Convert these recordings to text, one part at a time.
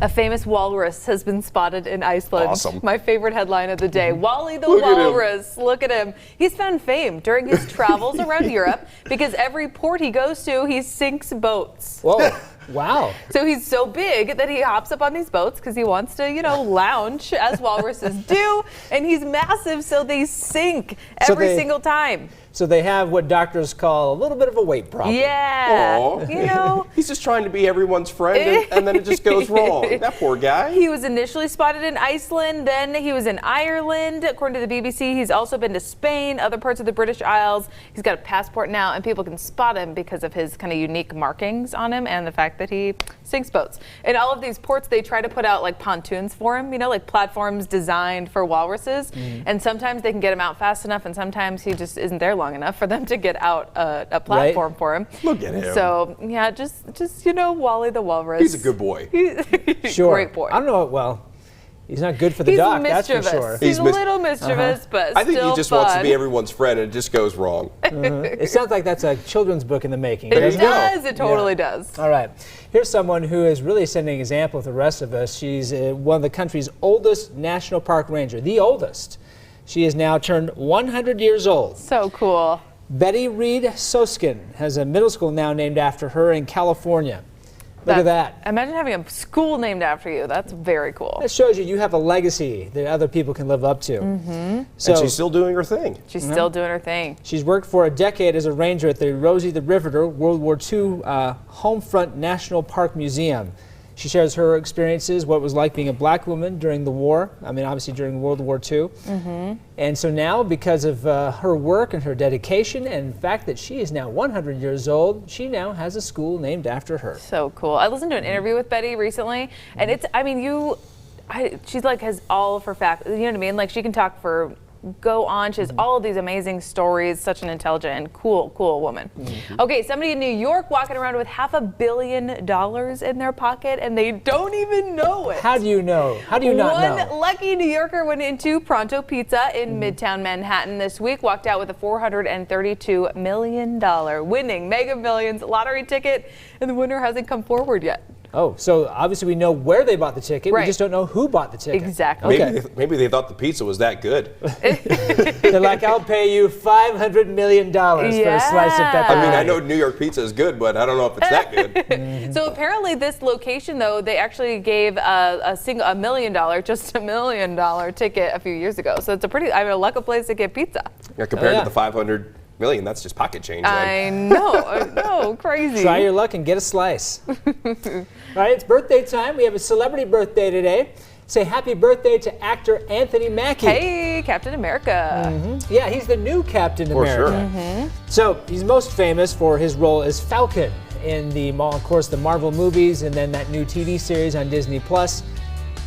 A famous walrus has been spotted in Iceland. Awesome. My favorite headline of the day. Wally the Walrus. Look at him. He's found fame during his travels around Europe because every port he goes to, he sinks boats. Whoa. Wow. So he's so big that he hops up on these boats because he wants to, lounge as walruses do. And he's massive, so they sink every single time. So they have what doctors call a little bit of a weight problem. Yeah. Aww. He's just trying to be everyone's friend, and then it just goes wrong. That poor guy. He was initially spotted in Iceland, then he was in Ireland. According to the BBC, he's also been to Spain, other parts of the British Isles. He's got a passport now, and people can spot him because of his kind of unique markings on him and the fact that he sinks boats. In all of these ports, they try to put out like pontoons for him, like platforms designed for walruses. And sometimes they can get him out fast enough, and sometimes he just isn't there long enough for them to get out a platform for him. Look at him. So yeah, just Wally the Walrus. He's a good boy. Sure. Great boy. I don't know. Well, he's not good for the dock, that's for sure. He's a little mischievous, but I think still he just fun. wants to be everyone's friend, and it just goes wrong. It sounds like that's a children's book in the making. It does. It totally does. All right. Here's someone who is really setting an example with the rest of us. She's one of the country's oldest national park ranger, the oldest. She is now turned 100 years old. So cool. Betty Reid Soskin has a middle school now named after her in California. Look at that. Imagine having a school named after you. That's very cool. That shows you have a legacy that other people can live up to. So And she's still doing her thing. She's still doing her thing. She's worked for a decade as a ranger at the Rosie the Riveter World War II Homefront National Park Museum. She shares her experiences, what it was like being a black woman during the war, obviously during World War II. And so now, because of her work and her dedication and the fact that she is now 100 years old, she now has a school named after her. So cool. I listened to an interview with Betty recently, and she's like has all of her facts, you know what I mean? Like she can talk for go on. She has all of these amazing stories, such an intelligent and cool woman. Okay, somebody in New York walking around with $500 million in their pocket and they don't even know it. How do you know? How do you not know? One lucky New Yorker went into Pronto Pizza in Midtown Manhattan this week, walked out with a $432 million winning Mega Millions lottery ticket, and the winner hasn't come forward yet. Oh, so obviously we know where they bought the ticket. Right. We just don't know who bought the ticket. Exactly. Okay. Maybe they thought the pizza was that good. They're like, I'll pay you $500 million for a slice of pepperoni. I mean, I know New York pizza is good, but I don't know if it's that good. So apparently this location, though, they actually gave $1 million ticket a few years ago. So it's a lucky place to get pizza. Yeah, compared to the 500 million, that's just pocket change. I know, crazy. Try your luck and get a slice. All right, it's birthday time. We have a celebrity birthday today. Say happy birthday to actor Anthony Mackie. Hey, Captain America. Yeah, he's the new Captain America. Sure. So he's most famous for his role as Falcon in of course, the Marvel movies and then that new TV series on Disney Plus.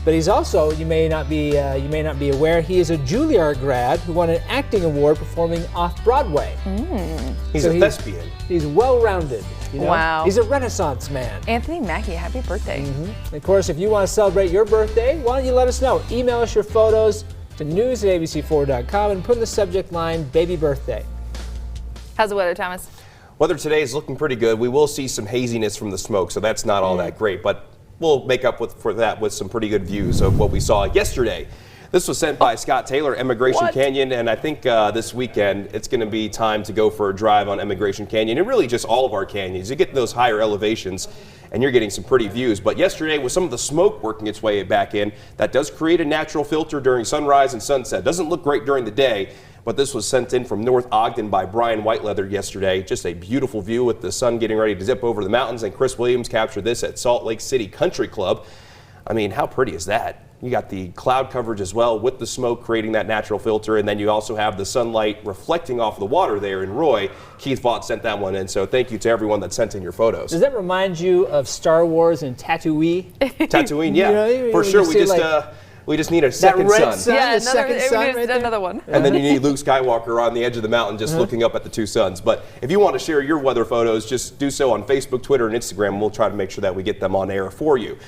But he's also, you may not be aware, he is a Juilliard grad who won an acting award performing off-Broadway. He's a thespian. He's well-rounded. Wow. He's a Renaissance man. Anthony Mackie, happy birthday. Of course, if you want to celebrate your birthday, why don't you let us know? Email us your photos to news@abc4.com and put in the subject line, baby birthday. How's the weather, Thomas? Weather today is looking pretty good. We will see some haziness from the smoke, so that's not all that great, but we'll make up for that with some pretty good views of what we saw yesterday. This was sent by Scott Taylor, Immigration Canyon, and I think this weekend it's going to be time to go for a drive on Immigration Canyon, and really just all of our canyons. You get those higher elevations, and you're getting some pretty views. But yesterday, with some of the smoke working its way back in, that does create a natural filter during sunrise and sunset. Doesn't look great during the day, but this was sent in from North Ogden by Brian Whiteleather yesterday. Just a beautiful view with the sun getting ready to zip over the mountains, and Chris Williams captured this at Salt Lake City Country Club. I mean, how pretty is that? You got the cloud coverage as well with the smoke creating that natural filter, and then you also have the sunlight reflecting off the water there in Roy. Keith Vaught sent that one in, so thank you to everyone that sent in your photos. Does that remind you of Star Wars and Tatooine? Tatooine, yeah, for sure. We just need a second sun. Yeah, Right another one. And then you need Luke Skywalker on the edge of the mountain just looking up at the two suns. But if you want to share your weather photos, just do so on Facebook, Twitter, and Instagram, and we'll try to make sure that we get them on air for you.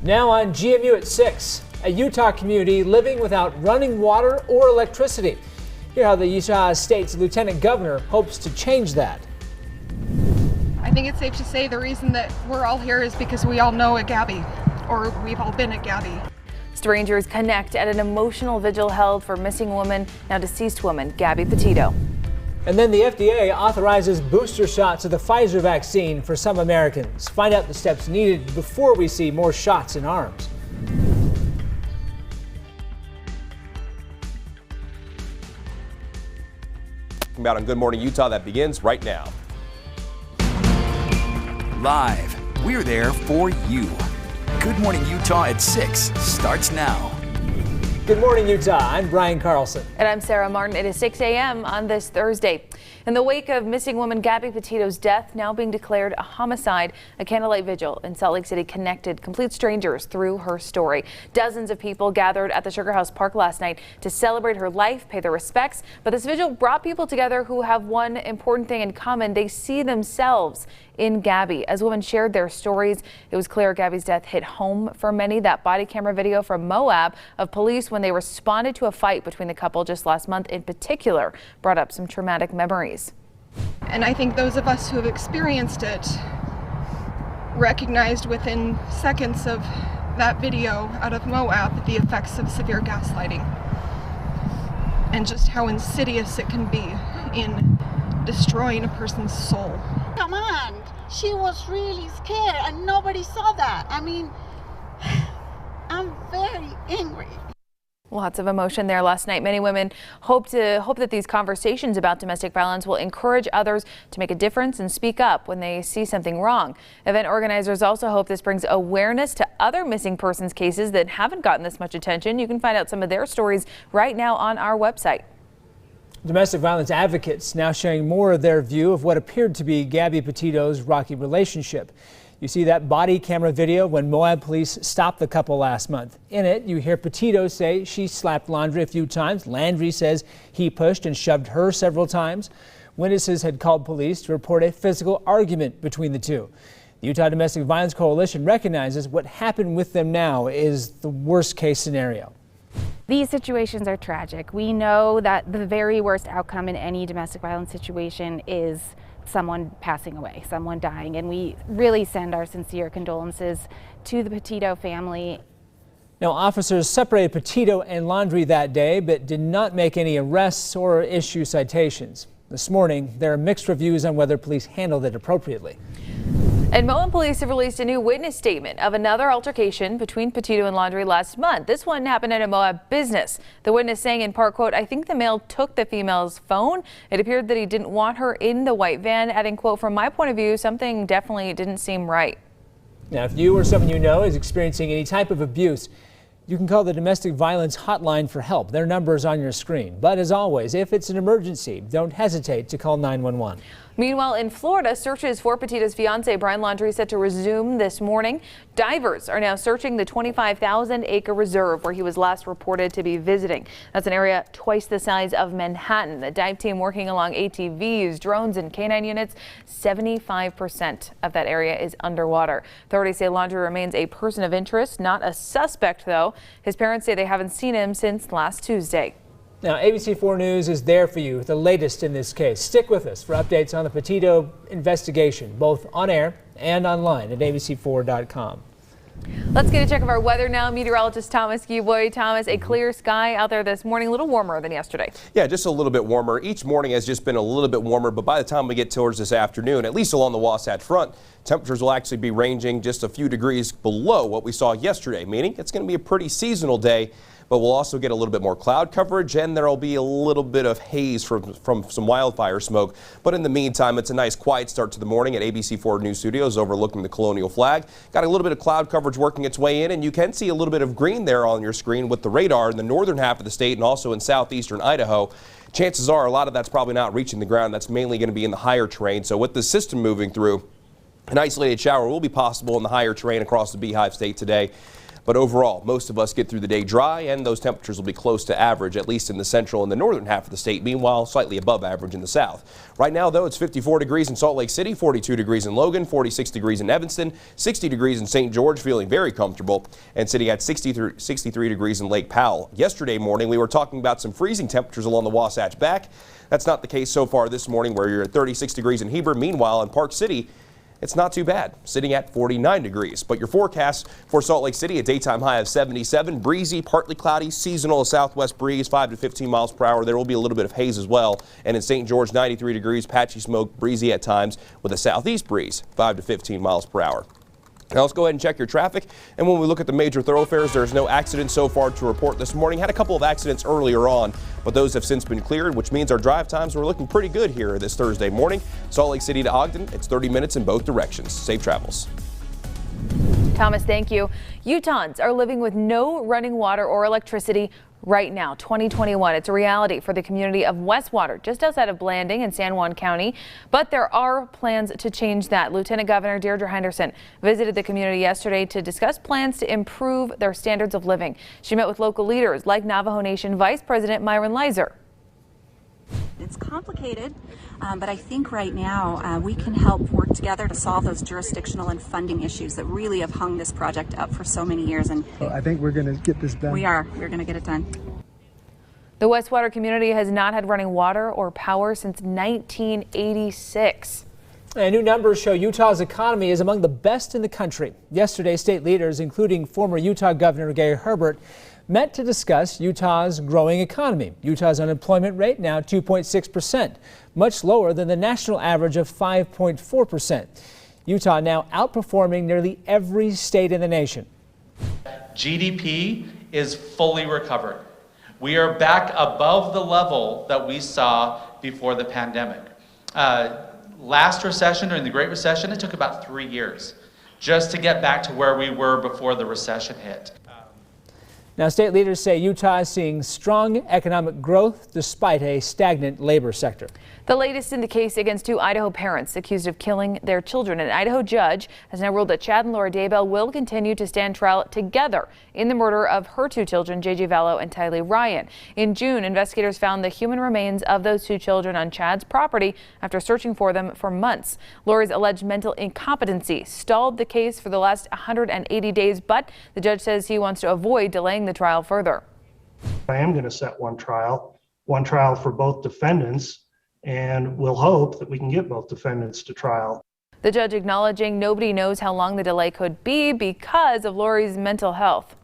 Now on GMU at 6, a Utah community living without running water or electricity. Hear how the Utah State's Lieutenant Governor hopes to change that. I think it's safe to say the reason that we're all here is because we all know a Gabby, or we've all been a Gabby. Strangers connect at an emotional vigil held for missing woman, now deceased woman, Gabby Petito. And then the FDA authorizes booster shots of the Pfizer vaccine for some Americans. Find out the steps needed before we see more shots in arms. About on Good Morning Utah, that begins right now. Live, we're there for you. Good Morning Utah at 6 starts now. Good morning, Utah. I'm Brian Carlson. And I'm Sarah Martin. It is 6 a.m. on this Thursday. In the wake of missing woman Gabby Petito's death now being declared a homicide, a candlelight vigil in Salt Lake City connected complete strangers through her story. Dozens of people gathered at the Sugar House Park last night to celebrate her life, pay their respects. But this vigil brought people together who have one important thing in common. They see themselves in Gabby. As women shared their stories, it was clear Gabby's death hit home for many. That body camera video from Moab of police when they responded to a fight between the couple just last month in particular brought up some traumatic memories. And I think those of us who have experienced it recognized within seconds of that video out of Moab the effects of severe gaslighting and just how insidious it can be in destroying a person's soul. Come on, she was really scared and nobody saw that. I mean, I'm very angry. Lots of emotion there last night. Many women hope that these conversations about domestic violence will encourage others to make a difference and speak up when they see something wrong. Event organizers also hope this brings awareness to other missing persons cases that haven't gotten this much attention. You can find out some of their stories right now on our website. Domestic violence advocates now sharing more of their view of what appeared to be Gabby Petito's rocky relationship. You see that body camera video when Moab police stopped the couple last month. In it, you hear Petito say she slapped Landry a few times. Landry says he pushed and shoved her several times. Witnesses had called police to report a physical argument between the two. The Utah Domestic Violence Coalition recognizes what happened with them now is the worst case scenario. These situations are tragic. We know that the very worst outcome in any domestic violence situation is someone passing away, someone dying, and we really send our sincere condolences to the Petito family. Now, officers separated Petito and Landry that day, but did not make any arrests or issue citations. This morning, there are mixed reviews on whether police handled it appropriately. And Moab police have released a new witness statement of another altercation between Petito and Landry last month. This one happened at a Moab business. The witness saying in part, quote, "I think the male took the female's phone. It appeared that he didn't want her in the white van," adding, quote, "From my point of view, something definitely didn't seem right." Now, if you or someone you know is experiencing any type of abuse, you can call the Domestic Violence Hotline for help. Their number is on your screen. But as always, if it's an emergency, don't hesitate to call 911. Meanwhile, in Florida, searches for Petito's fiance, Brian Laundrie, set to resume this morning. Divers are now searching the 25,000-acre reserve where he was last reported to be visiting. That's an area twice the size of Manhattan. The dive team working along ATVs, drones, and canine units. 75% of that area is underwater. Authorities say Laundrie remains a person of interest, not a suspect, though. His parents say they haven't seen him since last Tuesday. Now, ABC4 News is there for you with the latest in this case. Stick with us for updates on the Petito investigation, both on air and online at abc4.com. Let's get a check of our weather now. Meteorologist Thomas Giboy. Thomas, a clear sky out there this morning, a little warmer than yesterday. Yeah, just a little bit warmer. Each morning has just been a little bit warmer, but by the time we get towards this afternoon, at least along the Wasatch Front, temperatures will actually be ranging just a few degrees below what we saw yesterday, meaning it's going to be a pretty seasonal day. But we'll also get a little bit more cloud coverage, and there will be a little bit of haze from some wildfire smoke. But in the meantime, it's a nice quiet start to the morning at ABC4 News Studios overlooking the Colonial Flag. Got a little bit of cloud coverage working its way in, and you can see a little bit of green there on your screen with the radar in the northern half of the state and also in southeastern Idaho. Chances are a lot of that's probably not reaching the ground. That's mainly going to be in the higher terrain. So with the system moving through, an isolated shower will be possible in the higher terrain across the Beehive State today. But overall, most of us get through the day dry, and those temperatures will be close to average, at least in the central and the northern half of the state. Meanwhile, slightly above average in the south. Right now, though, it's 54 degrees in Salt Lake City, 42 degrees in Logan, 46 degrees in Evanston, 60 degrees in St. George, feeling very comfortable, and sitting at 63 degrees in Lake Powell. Yesterday morning, we were talking about some freezing temperatures along the Wasatch Back. That's not the case so far this morning, where you're at 36 degrees in Heber. Meanwhile, in Park City, it's not too bad, sitting at 49 degrees. But your forecast for Salt Lake City, a daytime high of 77, breezy, partly cloudy, seasonal southwest breeze, 5 to 15 miles per hour. There will be a little bit of haze as well. And in St. George, 93 degrees, patchy smoke, breezy at times with a southeast breeze, 5 to 15 miles per hour. Now let's go ahead and check your traffic. And when we look at the major thoroughfares, there's no accidents so far to report this morning. Had a couple of accidents earlier on, but those have since been cleared, which means our drive times were looking pretty good here this Thursday morning. Salt Lake City to Ogden, it's 30 minutes in both directions. Safe travels. Thomas, thank you. Utahns are living with no running water or electricity right now, 2021. It's a reality for the community of Westwater, just outside of Blanding in San Juan County. But there are plans to change that. Lieutenant Governor Deirdre Henderson visited the community yesterday to discuss plans to improve their standards of living. She met with local leaders like Navajo Nation Vice President Myron Leiser. It's complicated, but I think right now we can help work together to solve those jurisdictional and funding issues that really have hung this project up for so many years. And I think we're going to get this done. We're going to get it done. The Westwater community has not had running water or power since 1986. And new numbers show Utah's economy is among the best in the country. Yesterday, state leaders, including former Utah Governor Gary Herbert, met to discuss Utah's growing economy. Utah's unemployment rate now 2.6%, much lower than the national average of 5.4%. Utah now outperforming nearly every state in the nation. GDP is fully recovered. We are back above the level that we saw before the pandemic. Last recession, during the Great Recession, it took about 3 years just to get back to where we were before the recession hit. Now, state leaders say Utah is seeing strong economic growth despite a stagnant labor sector. The latest in the case against 2 Idaho parents accused of killing their children. An Idaho judge has now ruled that Chad and Laura Debell will continue to stand trial together in the murder of her 2 children, JJ Vallow and Tylee Ryan. In June, investigators found the human remains of those 2 children on Chad's property after searching for them for months. Laura's alleged mental incompetency stalled the case for the last 180 days, but the judge says he wants to avoid delaying the trial further. I am going to set one trial for both defendants, and we'll hope that we can get both defendants to trial. The judge acknowledging nobody knows how long the delay could be because of Lori's mental health.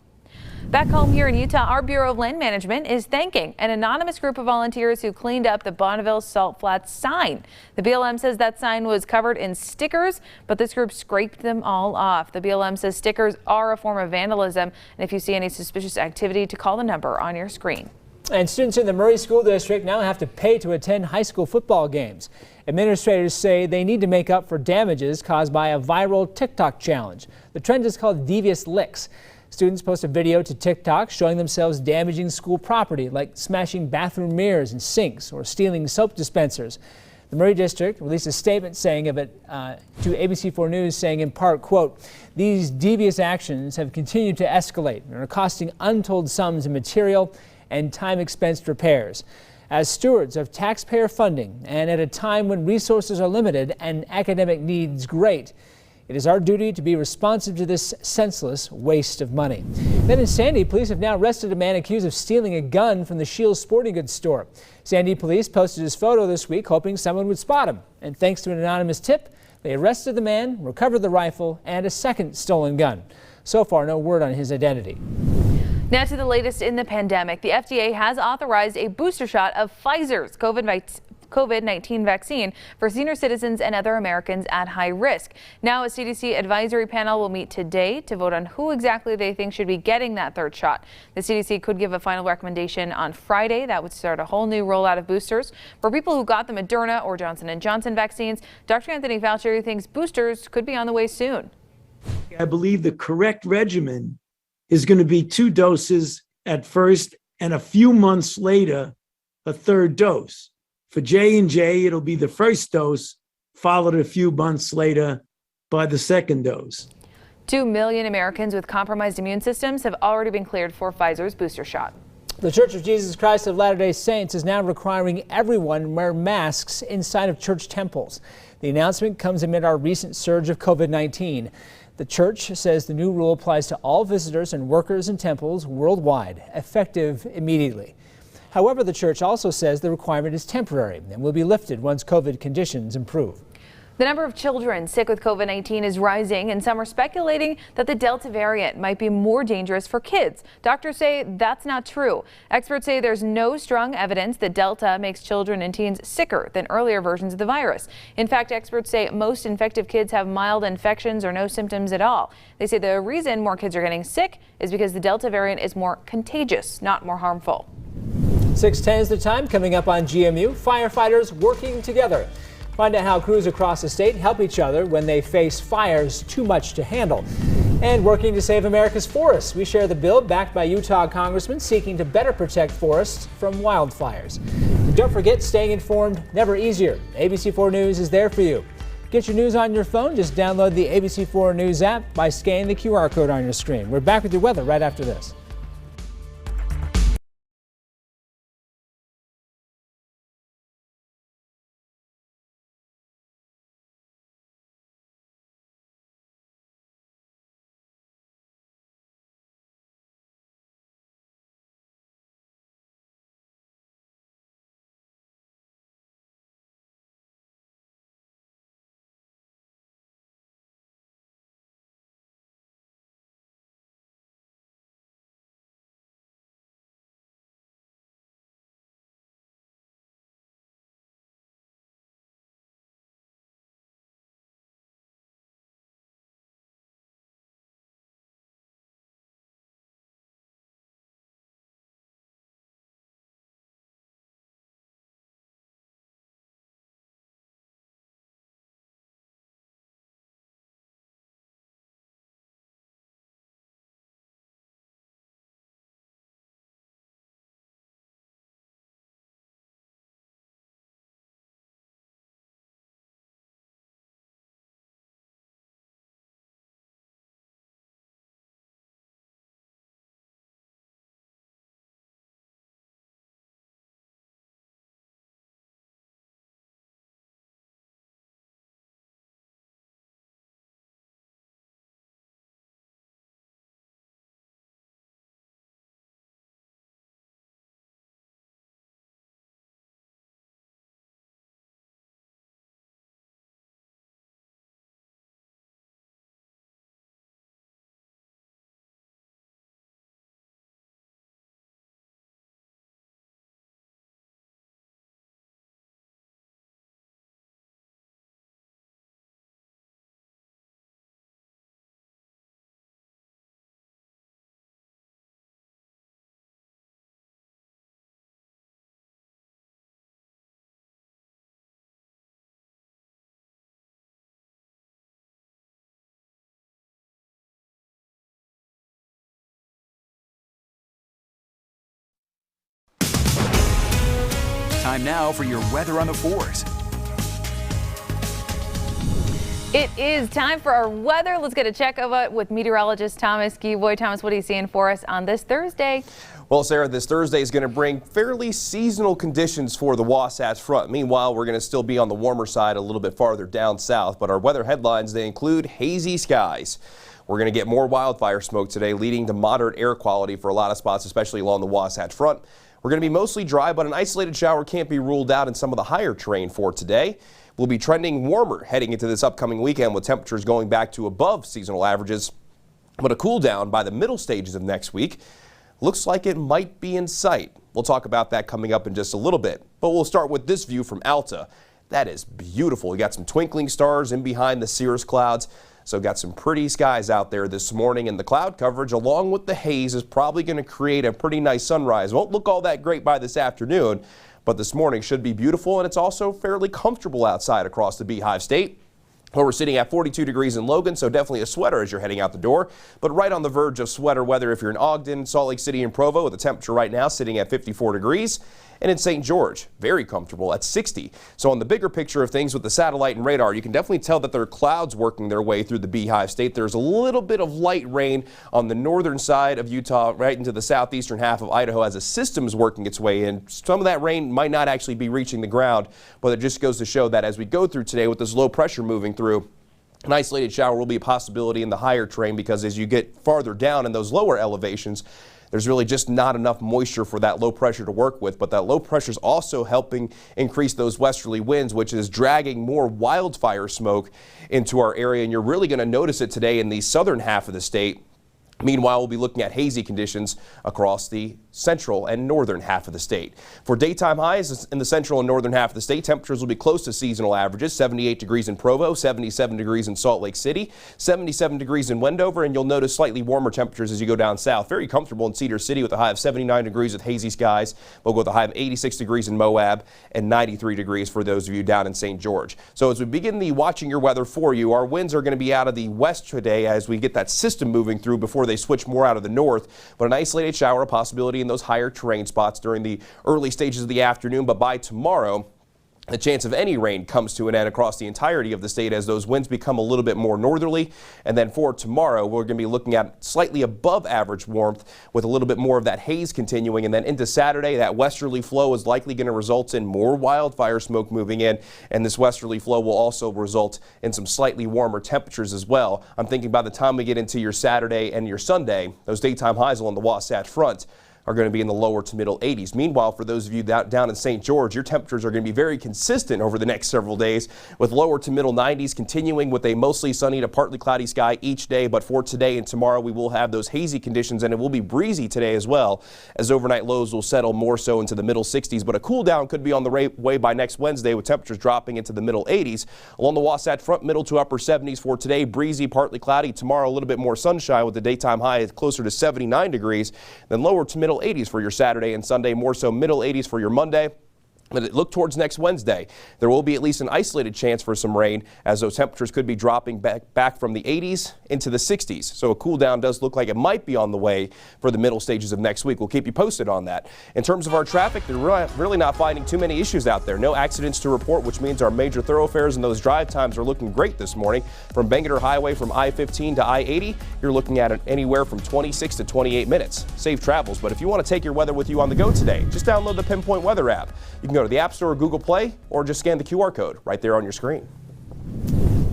Back home here in Utah, our Bureau of Land Management is thanking an anonymous group of volunteers who cleaned up the Bonneville Salt Flats sign. The BLM says that sign was covered in stickers, but this group scraped them all off. The BLM says stickers are a form of vandalism, and if you see any suspicious activity, to call the number on your screen. And students in the Murray School District now have to pay to attend high school football games. Administrators say they need to make up for damages caused by a viral TikTok challenge. The trend is called Devious Licks. Students post a video to TikTok showing themselves damaging school property, like smashing bathroom mirrors and sinks or stealing soap dispensers. The Murray District released a statement saying of it to ABC4 News, saying in part, quote, "These devious actions have continued to escalate and are costing untold sums in material and time-expensed repairs. As stewards of taxpayer funding and at a time when resources are limited and academic needs great, it is our duty to be responsive to this senseless waste of money." Then in Sandy, police have now arrested a man accused of stealing a gun from the Shields Sporting Goods store. Sandy police posted his photo this week, hoping someone would spot him. And thanks to an anonymous tip, they arrested the man, recovered the rifle, and a second stolen gun. So far, no word on his identity. Now to the latest in the pandemic. The FDA has authorized a booster shot of Pfizer's COVID-19 vaccine for senior citizens and other Americans at high risk. Now a CDC advisory panel will meet today to vote on who exactly they think should be getting that 3rd shot. The CDC could give a final recommendation on Friday. That would start a whole new rollout of boosters. For people who got the Moderna or Johnson & Johnson vaccines, Dr. Anthony Fauci thinks boosters could be on the way soon. I believe the correct regimen is going to be 2 doses at first and a few months later, a 3rd dose. For J&J, it'll be the 1st dose, followed a few months later by the 2nd dose. 2 million Americans with compromised immune systems have already been cleared for Pfizer's booster shot. The Church of Jesus Christ of Latter-day Saints is now requiring everyone wear masks inside of church temples. The announcement comes amid our recent surge of COVID-19. The church says the new rule applies to all visitors and workers in temples worldwide, effective immediately. However, the church also says the requirement is temporary and will be lifted once COVID conditions improve. The number of children sick with COVID-19 is rising, and some are speculating that the Delta variant might be more dangerous for kids. Doctors say that's not true. Experts say there's no strong evidence that Delta makes children and teens sicker than earlier versions of the virus. In fact, experts say most infective kids have mild infections or no symptoms at all. They say the reason more kids are getting sick is because the Delta variant is more contagious, not more harmful. 6:10 is the time. Coming up on GMU, firefighters working together. Find out how crews across the state help each other when they face fires too much to handle. And working to save America's forests. We share the bill backed by Utah congressmen seeking to better protect forests from wildfires. And don't forget, staying informed, never easier. ABC4 News is there for you. Get your news on your phone. Just download the ABC4 News app by scanning the QR code on your screen. We're back with your weather right after this. Time now for your weather on the 4s. It is time for our weather. Let's get a check of it with meteorologist Thomas Givoy. Thomas, what are you seeing for us on this Thursday? Well, Sarah, this Thursday is going to bring fairly seasonal conditions for the Wasatch Front. Meanwhile, we're going to still be on the warmer side a little bit farther down south, but our weather headlines, they include hazy skies. We're going to get more wildfire smoke today, leading to moderate air quality for a lot of spots, especially along the Wasatch Front. We're going to be mostly dry, but an isolated shower can't be ruled out in some of the higher terrain for today. We'll be trending warmer heading into this upcoming weekend with temperatures going back to above seasonal averages, but a cool down by the middle stages of next week looks like it might be in sight. We'll talk about that coming up in just a little bit, but we'll start with this view from Alta. That is beautiful. We got some twinkling stars in behind the cirrus clouds. So got some pretty skies out there this morning, and the cloud coverage along with the haze is probably going to create a pretty nice sunrise. Won't look all that great by this afternoon, but this morning should be beautiful, and it's also fairly comfortable outside across the Beehive State. Well, we're sitting at 42 degrees in Logan, so definitely a sweater as you're heading out the door, but right on the verge of sweater weather if you're in Ogden, Salt Lake City, and Provo, with the temperature right now sitting at 54 degrees. And in St. George, very comfortable at 60. So on the bigger picture of things with the satellite and radar, you can definitely tell that there are clouds working their way through the Beehive State. There's a little bit of light rain on the northern side of Utah, right into the southeastern half of Idaho as a system is working its way in. Some of that rain might not actually be reaching the ground, but it just goes to show that as we go through today with this low pressure moving through, an isolated shower will be a possibility in the higher terrain, because as you get farther down in those lower elevations, there's really just not enough moisture for that low pressure to work with. But that low pressure is also helping increase those westerly winds, which is dragging more wildfire smoke into our area. And you're really going to notice it today in the southern half of the state. Meanwhile, we'll be looking at hazy conditions across the central and northern half of the state. For daytime highs in the central and northern half of the state, temperatures will be close to seasonal averages. 78 degrees in Provo, 77 degrees in Salt Lake City, 77 degrees in Wendover, and you'll notice slightly warmer temperatures as you go down south. Very comfortable in Cedar City with a high of 79 degrees with hazy skies. We'll go with a high of 86 degrees in Moab and 93 degrees for those of you down in St. George. So as we begin the watching your weather for you, our winds are going to be out of the west today as we get that system moving through before they switch more out of the north, but an isolated shower a possibility in those higher terrain spots during the early stages of the afternoon. But by tomorrow, the chance of any rain comes to an end across the entirety of the state as those winds become a little bit more northerly. And then for tomorrow, we're going to be looking at slightly above average warmth with a little bit more of that haze continuing. And then into Saturday, that westerly flow is likely going to result in more wildfire smoke moving in. And this westerly flow will also result in some slightly warmer temperatures as well. I'm thinking by the time we get into your Saturday and your Sunday, those daytime highs along the Wasatch Front are going to be in the lower to middle 80s. Meanwhile, for those of you down in St. George, your temperatures are going to be very consistent over the next several days, with lower to middle 90s continuing with a mostly sunny to partly cloudy sky each day. But for today and tomorrow, we will have those hazy conditions, and it will be breezy today as well, as overnight lows will settle more so into the middle 60s. But a cool down could be on the way by next Wednesday, with temperatures dropping into the middle 80s. Along the Wasatch Front, middle to upper 70s for today, breezy, partly cloudy. Tomorrow, a little bit more sunshine with the daytime high closer to 79 degrees, then lower to middle 80s for your Saturday and Sunday, more so middle 80s for your Monday. But look towards next Wednesday. There will be at least an isolated chance for some rain, as those temperatures could be dropping back from the 80s into the 60s. So a cool down does look like it might be on the way for the middle stages of next week. We'll keep you posted on that. In terms of our traffic, they're really not finding too many issues out there. No accidents to report, which means our major thoroughfares and those drive times are looking great this morning. From Bangor Highway from I-15 to I-80, you're looking at anywhere from 26 to 28 minutes. Safe travels. But if you want to take your weather with you on the go today, just download the Pinpoint Weather app. You can go to the App Store or Google Play, or just scan the QR code right there on your screen.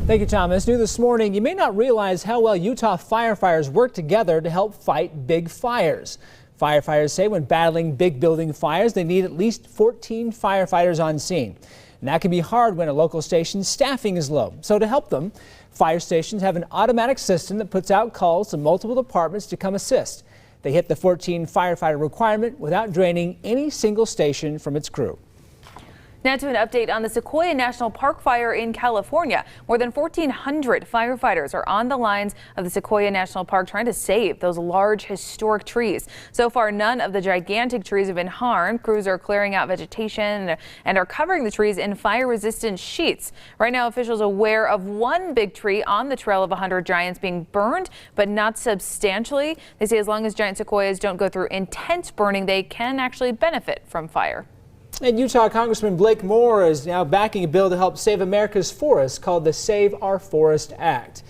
Thank you, Thomas. New this morning, you may not realize how well Utah firefighters work together to help fight big fires. Firefighters say when battling big building fires, they need at least 14 firefighters on scene. And that can be hard when a local station's staffing is low. So to help them, fire stations have an automatic system that puts out calls to multiple departments to come assist. They hit the 14 firefighter requirement without draining any single station from its crew. Now to an update on the Sequoia National Park fire in California. More than 1,400 firefighters are on the lines of the Sequoia National Park trying to save those large historic trees. So far, none of the gigantic trees have been harmed. Crews are clearing out vegetation and are covering the trees in fire-resistant sheets. Right now, officials are aware of one big tree on the Trail of 100 Giants being burned, but not substantially. They say as long as giant sequoias don't go through intense burning, they can actually benefit from fire. And Utah Congressman Blake Moore is now backing a bill to help save America's forests called the Save Our Forest Act.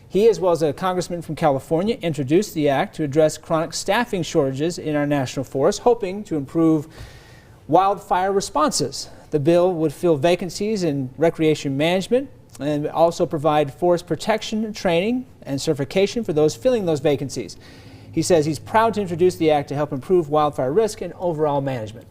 He, as well as a congressman from California, introduced the act to address chronic staffing shortages in our national forests, hoping to improve wildfire responses. The bill would fill vacancies in recreation management and also provide forest protection training and certification for those filling those vacancies. He says he's proud to introduce the act to help improve wildfire risk and overall management.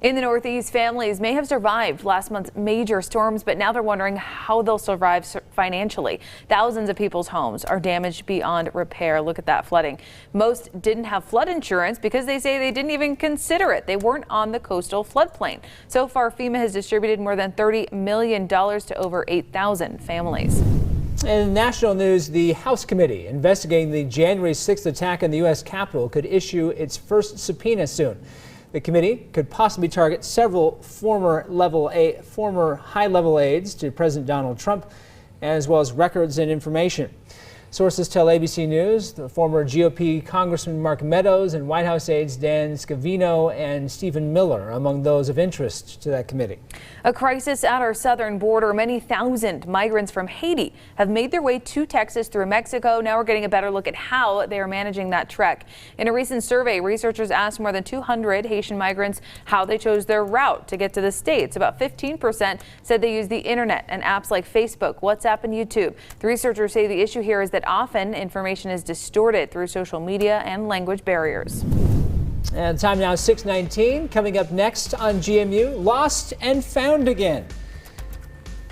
In the Northeast, families may have survived last month's major storms, but now they're wondering how they'll survive financially. Thousands of people's homes are damaged beyond repair. Look at that flooding. Most didn't have flood insurance because they say they didn't even consider it. They weren't on the coastal floodplain. So far, FEMA has distributed more than $30 million to over 8,000 families. In national news, the House Committee investigating the January 6th attack on the U.S. Capitol could issue its first subpoena soon. The committee could possibly target several former high-level aides to President Donald Trump, as well as records and information. Sources tell ABC News the former GOP Congressman Mark Meadows and White House aides Dan Scavino and Stephen Miller among those of interest to that committee. A crisis at our southern border. Many thousand migrants from Haiti have made their way to Texas through Mexico. Now we're getting a better look at how they are managing that trek. In a recent survey, researchers asked more than 200 Haitian migrants how they chose their route to get to the States. About 15% said they use the internet and apps like Facebook, WhatsApp, and YouTube. The researchers say the issue here is that often information is distorted through social media and language barriers. And time now 6:19. Coming up next on GMU, Lost and Found Again.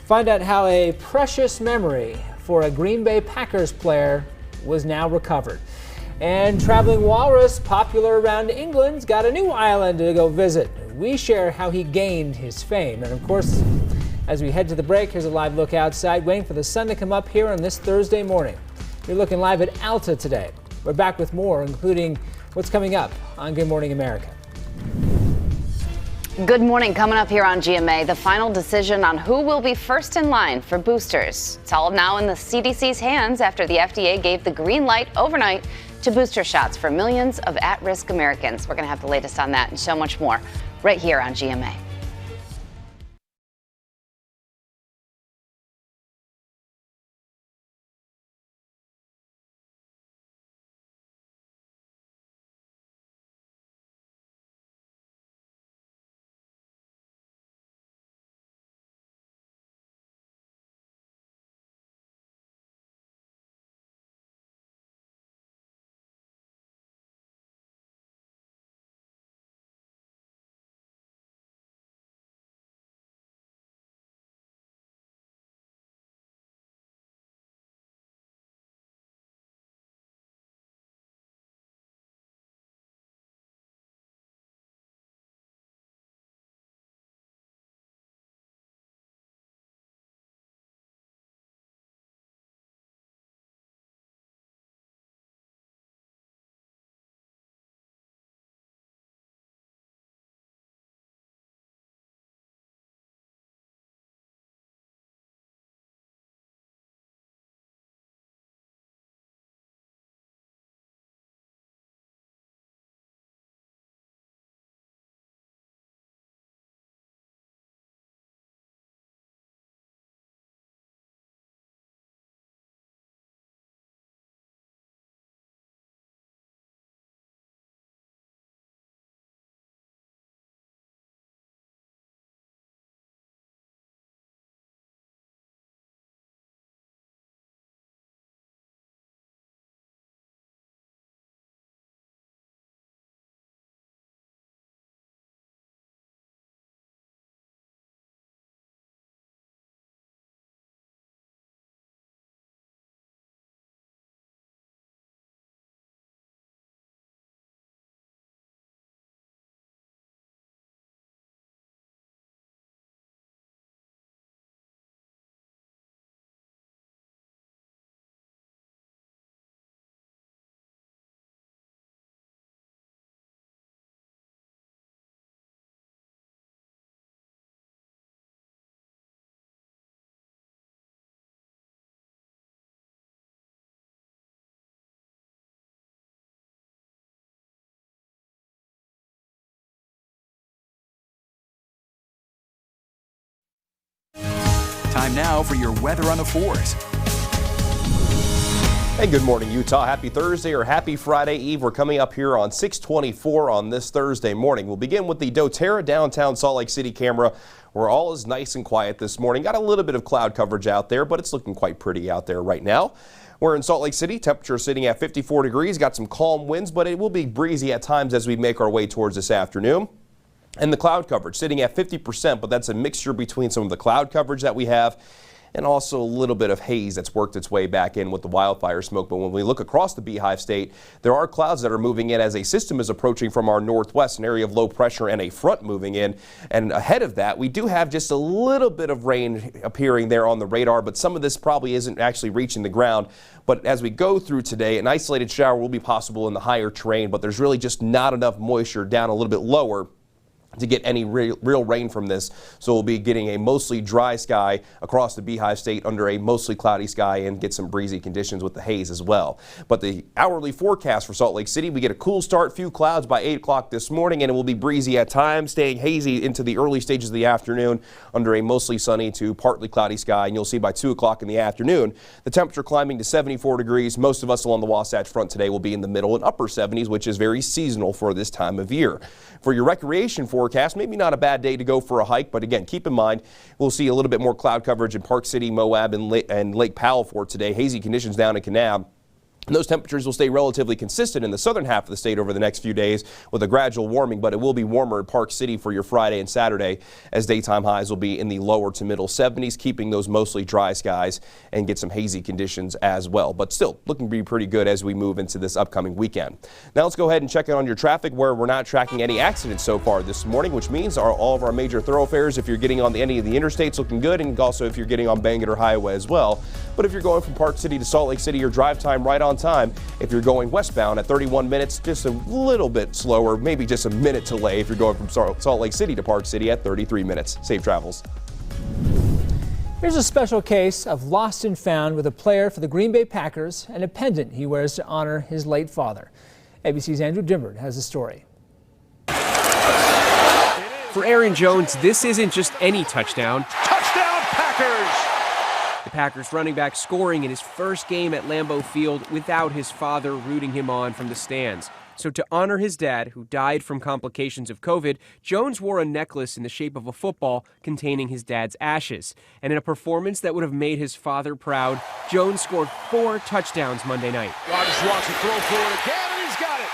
Find out how a precious memory for a Green Bay Packers player was now recovered. And Traveling Walrus, popular around England, got a new island to go visit. We share how he gained his fame. And of course, as we head to the break, here's a live look outside, waiting for the sun to come up here on this Thursday morning. You're looking live at Alta today. We're back with more, including what's coming up on Good Morning America. Good morning. Coming up here on GMA, the final decision on who will be first in line for boosters. It's all now in the CDC's hands after the FDA gave the green light overnight to booster shots for millions of at-risk Americans. We're going to have the latest on that and so much more right here on GMA. Time now for your weather on the 4s. Hey, good morning, Utah. Happy Thursday or happy Friday Eve. We're coming up here on 624 on this Thursday morning. We'll begin with the doTERRA downtown Salt Lake City camera, where all is nice and quiet this morning. Got a little bit of cloud coverage out there, but it's looking quite pretty out there right now. We're in Salt Lake City, temperature sitting at 54 degrees. Got some calm winds, but it will be breezy at times as we make our way towards this afternoon. And the cloud coverage sitting at 50%, but that's a mixture between some of the cloud coverage that we have and also a little bit of haze that's worked its way back in with the wildfire smoke. But when we look across the Beehive State, there are clouds that are moving in as a system is approaching from our northwest, an area of low pressure and a front moving in. And ahead of that, we do have just a little bit of rain appearing there on the radar, but some of this probably isn't actually reaching the ground. But as we go through today, an isolated shower will be possible in the higher terrain, but there's really just not enough moisture down a little bit lower to get any real rain from this. So we'll be getting a mostly dry sky across the Beehive State under a mostly cloudy sky and get some breezy conditions with the haze as well. But the hourly forecast for Salt Lake City, we get a cool start, few clouds by 8 o'clock this morning, and it will be breezy at times, staying hazy into the early stages of the afternoon under a mostly sunny to partly cloudy sky. And you'll see by 2 o'clock in the afternoon, the temperature climbing to 74 degrees. Most of us along the Wasatch Front today will be in the middle and upper 70s, which is very seasonal for this time of year. For your recreation forecast, maybe not a bad day to go for a hike, but again, keep in mind, we'll see a little bit more cloud coverage in Park City, Moab, and Lake Powell for today. Hazy conditions down in Kanab. And those temperatures will stay relatively consistent in the southern half of the state over the next few days with a gradual warming, but it will be warmer in Park City for your Friday and Saturday, as daytime highs will be in the lower to middle 70s, keeping those mostly dry skies and get some hazy conditions as well. But still looking to be pretty good as we move into this upcoming weekend. Now let's go ahead and check in on your traffic, where we're not tracking any accidents so far this morning, which means all of our major thoroughfares, if you're getting on any of the interstates, looking good, and also if you're getting on Bangor Highway as well. But if you're going from Park City to Salt Lake City, your drive time right on time. If you're going westbound at 31 minutes, just a little bit slower, maybe just a minute delay if you're going from Salt Lake City to Park City at 33 minutes. Safe travels. Here's a special case of lost and found with a player for the Green Bay Packers and a pendant he wears to honor his late father. ABC's Andrew Dimbert has the story. For Aaron Jones, this isn't just any touchdown. Touchdown, Packers! The Packers running back scoring in his first game at Lambeau Field without his father rooting him on from the stands. So to honor his dad, who died from complications of COVID, Jones wore a necklace in the shape of a football containing his dad's ashes. And in a performance that would have made his father proud, Jones scored 4 touchdowns Monday night. Rodgers wants to throw for it again, and he's got it.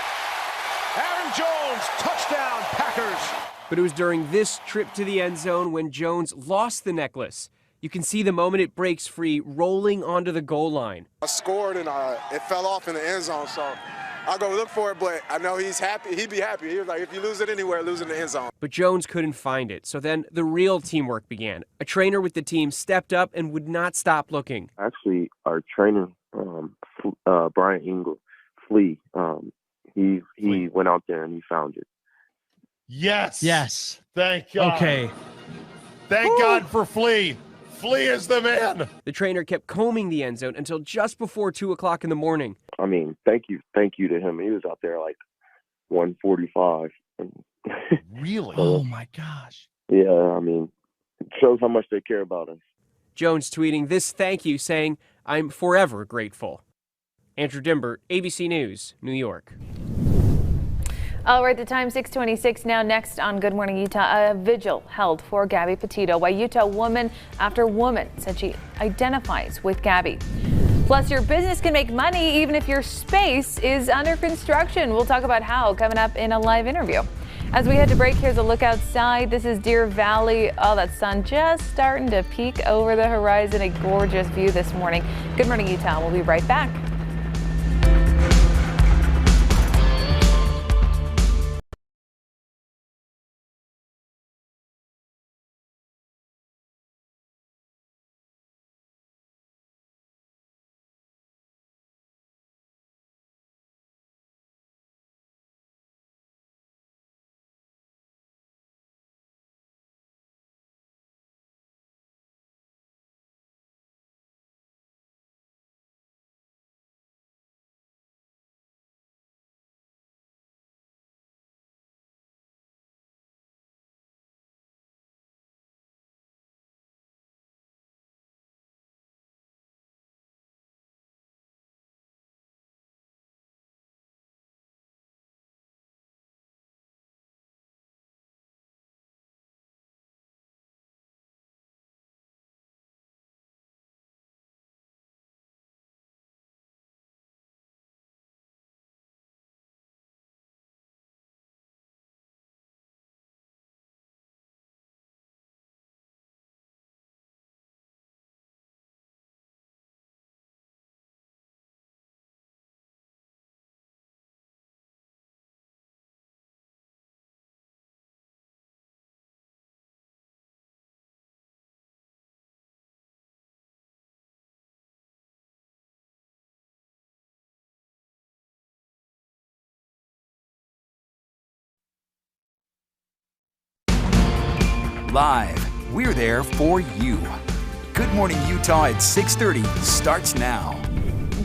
Aaron Jones, touchdown, Packers. But it was during this trip to the end zone when Jones lost the necklace. You can see the moment it breaks free, rolling onto the goal line. I scored and it fell off in the end zone, so I'll go look for it, but I know he's happy. He'd be happy. He was like, if you lose it anywhere, lose it in the end zone. But Jones couldn't find it, so then the real teamwork began. A trainer with the team stepped up and would not stop looking. Actually, our trainer, Brian Engel, Flea, he went out there and he found it. Yes. Yes. Thank God. Okay. Thank God for Flea. Flea is the man. The trainer kept combing the end zone until just before 2 o'clock in the morning. I mean, thank you to him. He was out there like 1:45. Really? Oh my gosh. Yeah, I mean, it shows how much they care about us. Jones tweeting this thank you, saying, "I'm forever grateful." Andrew Dimbert, ABC News, New York. All right, the time 6:26 now. Next on Good Morning Utah, a vigil held for Gabby Petito. Why Utah woman after woman said she identifies with Gabby. Plus, your business can make money even if your space is under construction. We'll talk about how coming up in a live interview. As we head to break, here's a look outside. This is Deer Valley. Oh, that sun just starting to peek over the horizon. A gorgeous view this morning. Good Morning Utah. We'll be right back. Live, we're there for you. Good Morning Utah at 6:30 starts now.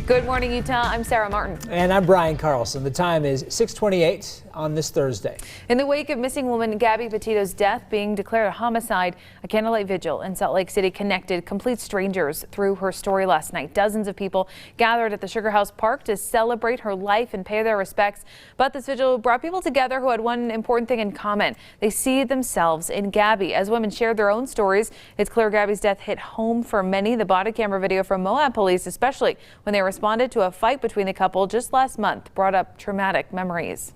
Good morning, Utah. I'm Sarah Martin. And I'm Brian Carlson. The time is 6:28 on this Thursday. In the wake of missing woman Gabby Petito's death being declared a homicide, a candlelight vigil in Salt Lake City connected complete strangers through her story last night. Dozens of people gathered at the Sugar House Park to celebrate her life and pay their respects. But this vigil brought people together who had one important thing in common. They see themselves in Gabby. As women shared their own stories, it's clear Gabby's death hit home for many. The body camera video from Moab police, especially when they responded to a fight between the couple just last month, brought up traumatic memories.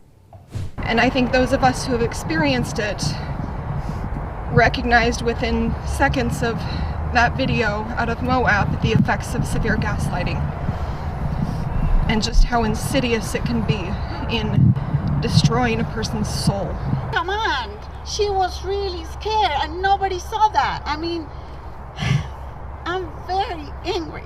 And I think those of us who have experienced it recognized within seconds of that video out of Moab the effects of severe gaslighting and just how insidious it can be in destroying a person's soul. Come on, she was really scared and nobody saw that. I mean, I'm very angry.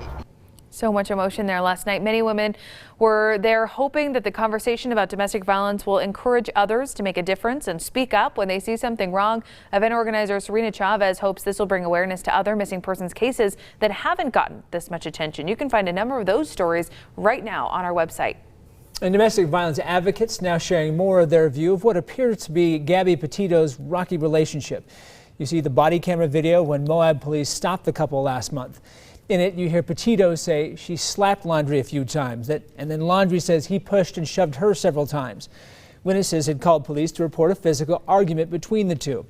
So much emotion there last night. Many women were there hoping that the conversation about domestic violence will encourage others to make a difference and speak up when they see something wrong. Event organizer Serena Chavez hopes this will bring awareness to other missing persons cases that haven't gotten this much attention. You can find a number of those stories right now on our website. And domestic violence advocates now sharing more of their view of what appears to be Gabby Petito's rocky relationship. You see the body camera video when Moab police stopped the couple last month. In it, you hear Petito say she slapped Laundrie a few times, and then Laundrie says he pushed and shoved her several times. Witnesses had called police to report a physical argument between the two.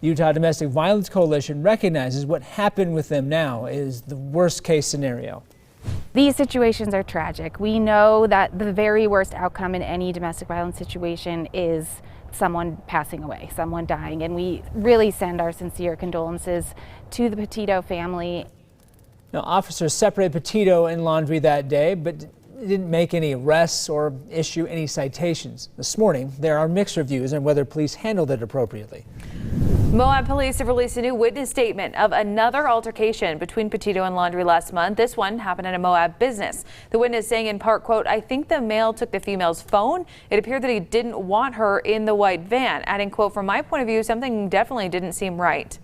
The Utah Domestic Violence Coalition recognizes what happened with them now is the worst case scenario. These situations are tragic. We know that the very worst outcome in any domestic violence situation is someone passing away, someone dying, and we really send our sincere condolences to the Petito family. Now, officers separated Petito and Laundrie that day, but didn't make any arrests or issue any citations. This morning, there are mixed reviews on whether police handled it appropriately. Moab police have released a new witness statement of another altercation between Petito and Laundrie last month. This one happened at a Moab business. The witness saying in part, quote, "I think the male took the female's phone. It appeared that he didn't want her in the white van." Adding, quote, "From my point of view, something definitely didn't seem right."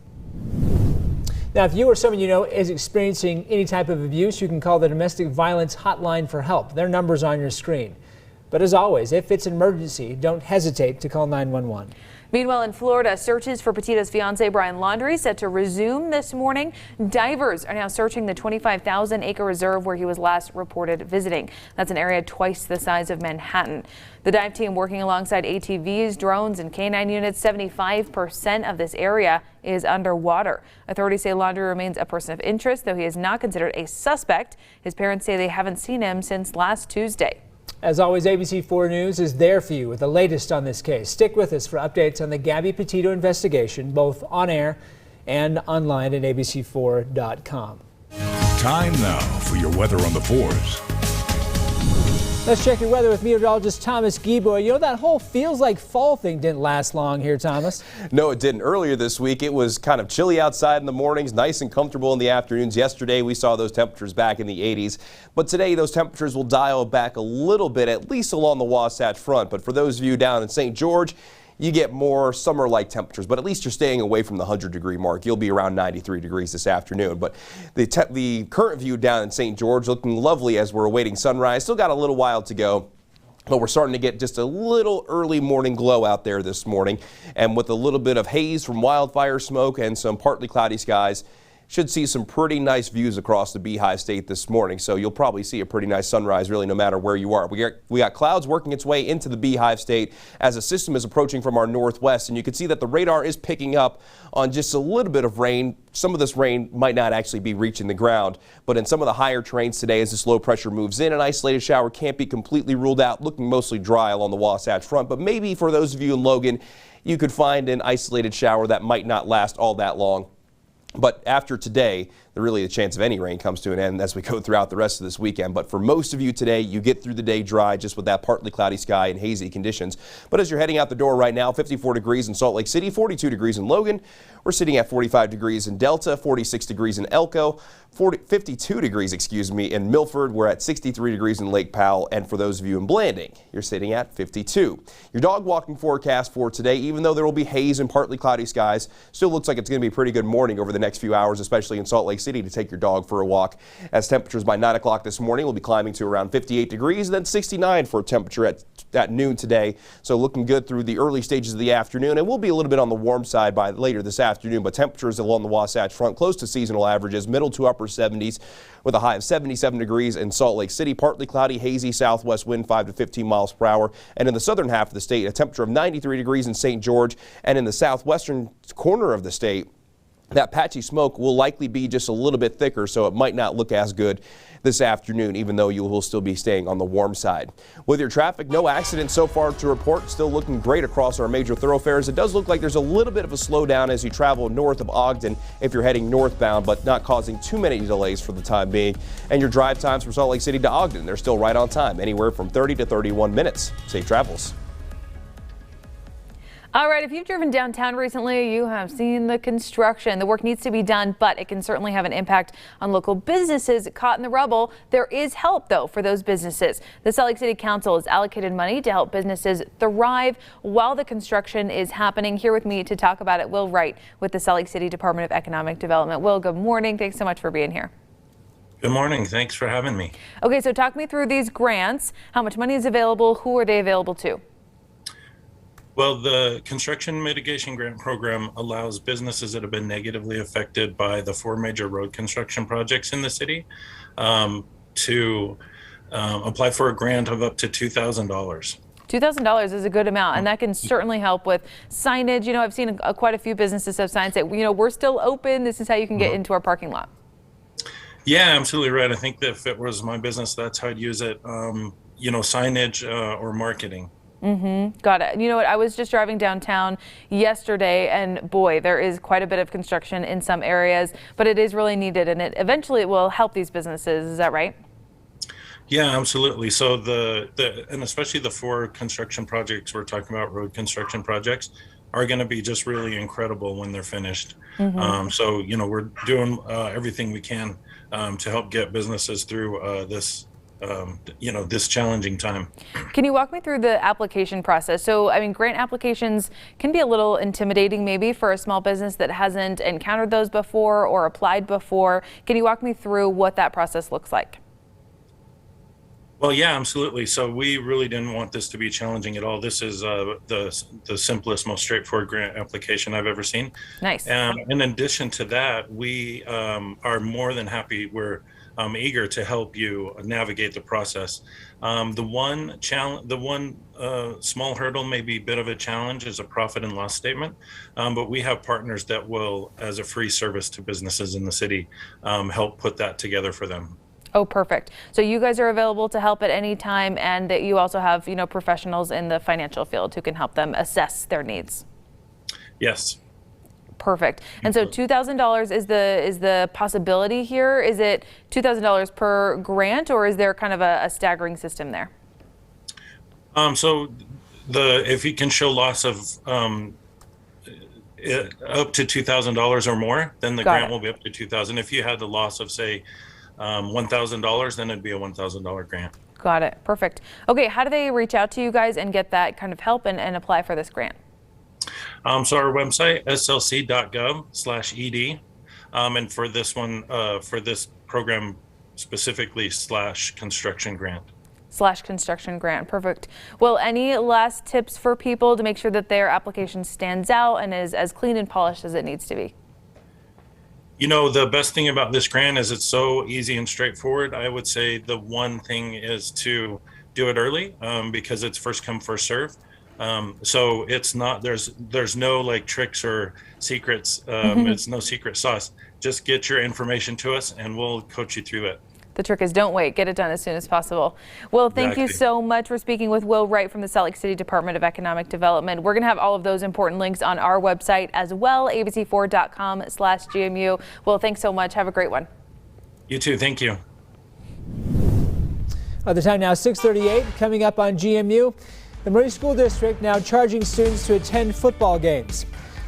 Now, if you or someone you know is experiencing any type of abuse, you can call the Domestic Violence Hotline for help. Their number's on your screen. But as always, if it's an emergency, don't hesitate to call 911. Meanwhile, in Florida, searches for Petito's fiancé Brian Laundrie set to resume this morning. Divers are now searching the 25,000-acre reserve where he was last reported visiting. That's an area twice the size of Manhattan. The dive team working alongside ATVs, drones, and K-9 units. 75% of this area is underwater. Authorities say Laundrie remains a person of interest, though he is not considered a suspect. His parents say they haven't seen him since last Tuesday. As always, ABC4 News is there for you with the latest on this case. Stick with us for updates on the Gabby Petito investigation, both on air and online at abc4.com. Time now for your weather on the 4s. Let's check your weather with meteorologist Thomas Gieboy. You know, that whole feels like fall thing didn't last long here, Thomas. No, it didn't. Earlier this week, it was kind of chilly outside in the mornings, nice and comfortable in the afternoons. Yesterday, we saw those temperatures back in the 80s. But today, those temperatures will dial back a little bit, at least along the Wasatch Front. But for those of you down in St. George, you get more summer-like temperatures, but at least you're staying away from the 100-degree mark. You'll be around 93 degrees this afternoon. But the current view down in St. George looking lovely as we're awaiting sunrise. Still got a little while to go. But we're starting to get just a little early morning glow out there this morning. And with a little bit of haze from wildfire smoke and some partly cloudy skies, should see some pretty nice views across the Beehive State this morning. So you'll probably see a pretty nice sunrise really no matter where you are. We got clouds working its way into the Beehive State as a system is approaching from our northwest. And you can see that the radar is picking up on just a little bit of rain. Some of this rain might not actually be reaching the ground, but in some of the higher terrains today as this low pressure moves in, an isolated shower can't be completely ruled out, looking mostly dry along the Wasatch Front. But maybe for those of you in Logan, you could find an isolated shower that might not last all that long. But after today, the chance of any rain comes to an end as we go throughout the rest of this weekend. But for most of you today, you get through the day dry just with that partly cloudy sky and hazy conditions. But as you're heading out the door right now, 54 degrees in Salt Lake City, 42 degrees in Logan. We're sitting at 45 degrees in Delta, 46 degrees in Elko, 52 degrees, in Milford. We're at 63 degrees in Lake Powell. And for those of you in Blanding, you're sitting at 52. Your dog walking forecast for today, even though there will be haze and partly cloudy skies, still looks like it's going to be a pretty good morning over the next few hours, especially in Salt Lake City, to take your dog for a walk. As temperatures by 9 o'clock this morning will be climbing to around 58 degrees, and then 69 for a temperature at noon today. So looking good through the early stages of the afternoon. It will be a little bit on the warm side by later this afternoon, but temperatures along the Wasatch Front close to seasonal averages, middle to upper 70s, with a high of 77 degrees in Salt Lake City. Partly cloudy, hazy southwest wind 5 to 15 miles per hour. And in the southern half of the state, a temperature of 93 degrees in St. George. And in the southwestern corner of the state, that patchy smoke will likely be just a little bit thicker, so it might not look as good this afternoon, even though you will still be staying on the warm side. With your traffic, no accidents so far to report. Still looking great across our major thoroughfares. It does look like there's a little bit of a slowdown as you travel north of Ogden if you're heading northbound, but not causing too many delays for the time being. And your drive times from Salt Lake City to Ogden, they're still right on time, anywhere from 30 to 31 minutes. Safe travels. All right, if you've driven downtown recently, you have seen the construction. The work needs to be done, but it can certainly have an impact on local businesses caught in the rubble. There is help, though, for those businesses. The Salt Lake City Council has allocated money to help businesses thrive while the construction is happening. Here with me to talk about it, Will Wright with the Salt Lake City Department of Economic Development. Will, good morning. Thanks so much for being here. Good morning. Thanks for having me. Okay, so talk me through these grants. How much money is available? Who are they available to? Well, the Construction Mitigation Grant Program allows businesses that have been negatively affected by the 4 major road construction projects in the city to apply for a grant of up to $2,000. $2,000 is a good amount, and that can certainly help with signage. You know, I've seen quite a few businesses have signs that, we're still open. This is how you can get into our parking lot. Yeah, absolutely right. I think that if it was my business, that's how I'd use it, signage or marketing. Got it. You know what? I was just driving downtown yesterday, and boy, there is quite a bit of construction in some areas, but it is really needed, and eventually it will help these businesses. Is that right? Yeah, absolutely. So and especially the 4 construction projects we're talking about, road construction projects, are going to be just really incredible when they're finished. So, we're doing everything we can to help get businesses through this challenging time. Can you walk me through the application process? So, grant applications can be a little intimidating maybe for a small business that hasn't encountered those before or applied before. Can you walk me through what that process looks like? Well, yeah, absolutely. So we really didn't want this to be challenging at all. This is the simplest, most straightforward grant application I've ever seen. Nice. In addition to that, we are more than happy. We're eager to help you navigate the process. The one small hurdle, maybe a bit of a challenge, is a profit and loss statement. But we have partners that will, as a free service to businesses in the city, help put that together for them. Oh, perfect. So you guys are available to help at any time, and that you also have, professionals in the financial field who can help them assess their needs. Yes. Perfect. And so $2,000 is the possibility here. Is it $2,000 per grant, or is there kind of a staggering system there? So if you can show loss of up to $2,000 or more, then the grant will be up to $2,000. If you had the loss of, say, $1,000, then it'd be a $1,000 grant. Got it. Perfect. Okay, how do they reach out to you guys and get that kind of help and apply for this grant? So our website, slc.gov/ed, and for this one, for this program specifically, /construction grant. /construction grant. Perfect. Well, any last tips for people to make sure that their application stands out and is as clean and polished as it needs to be? The best thing about this grant is it's so easy and straightforward. I would say the one thing is to do it early because it's first come, first serve. So it's not, there's no like tricks or secrets. It's no secret sauce. Just get your information to us and we'll coach you through it. The trick is don't wait. Get it done as soon as possible. Will, thank you so much for speaking with Will Wright from the Salt Lake City Department of Economic Development. We're going to have all of those important links on our website as well, abc4.com/GMU. Will, thanks so much. Have a great one. You too. Thank you. The time now 6:38. Coming up on GMU, the Murray School District now charging students to attend football games.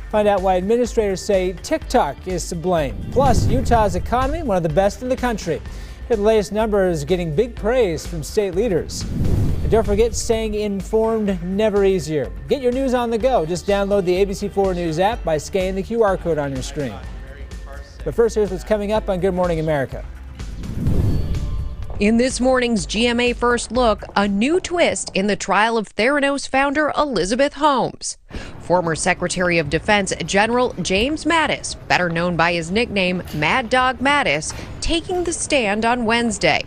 Find out why administrators say TikTok is to blame. Plus, Utah's economy, one of the best in the country. The latest numbers getting big praise from state leaders. And don't forget, staying informed never easier. Get your news on the go. Just download the ABC4 News app by scanning the QR code on your screen. But first, here's what's coming up on Good Morning America. In this morning's GMA First Look, a new twist in the trial of Theranos founder Elizabeth Holmes. Former Secretary of Defense General James Mattis, better known by his nickname Mad Dog Mattis, taking the stand on Wednesday.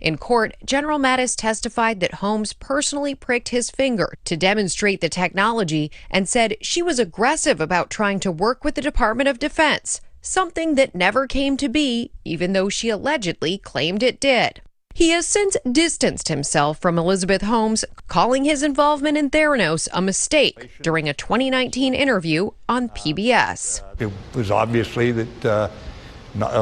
In court, General Mattis testified that Holmes personally pricked his finger to demonstrate the technology and said she was aggressive about trying to work with the Department of Defense, something that never came to be, even though she allegedly claimed it did. He has since distanced himself from Elizabeth Holmes, calling his involvement in Theranos a mistake during a 2019 interview on PBS. It was obviously a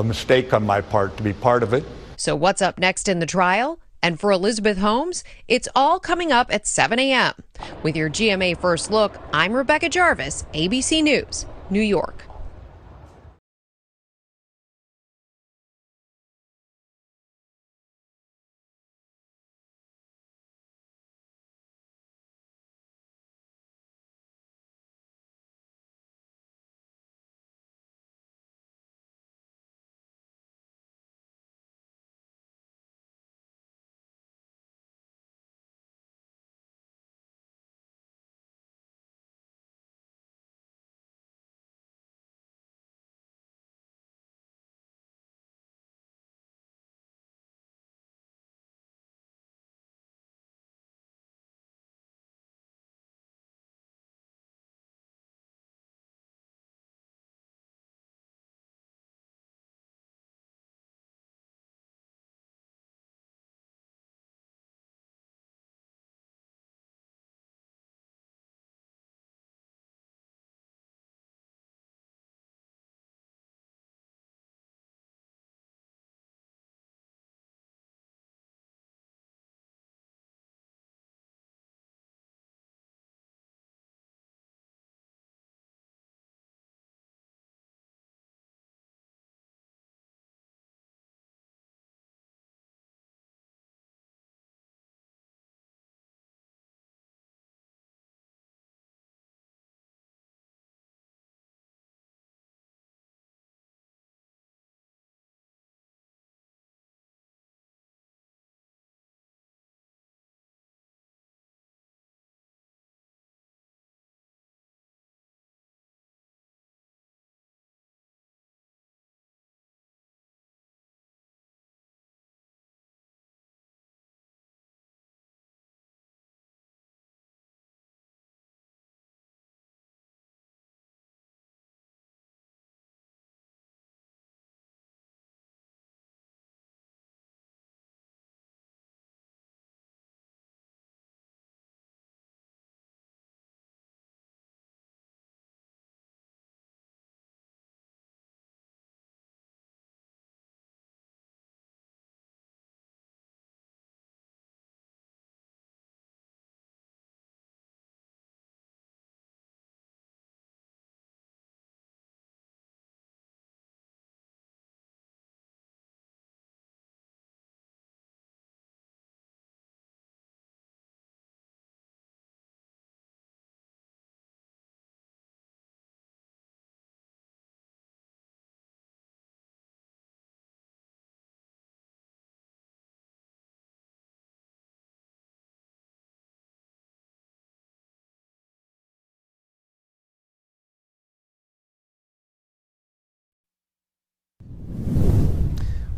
mistake on my part to be part of it. So what's up next in the trial? And for Elizabeth Holmes, it's all coming up at 7 a.m. With your GMA First Look, I'm Rebecca Jarvis, ABC News, New York.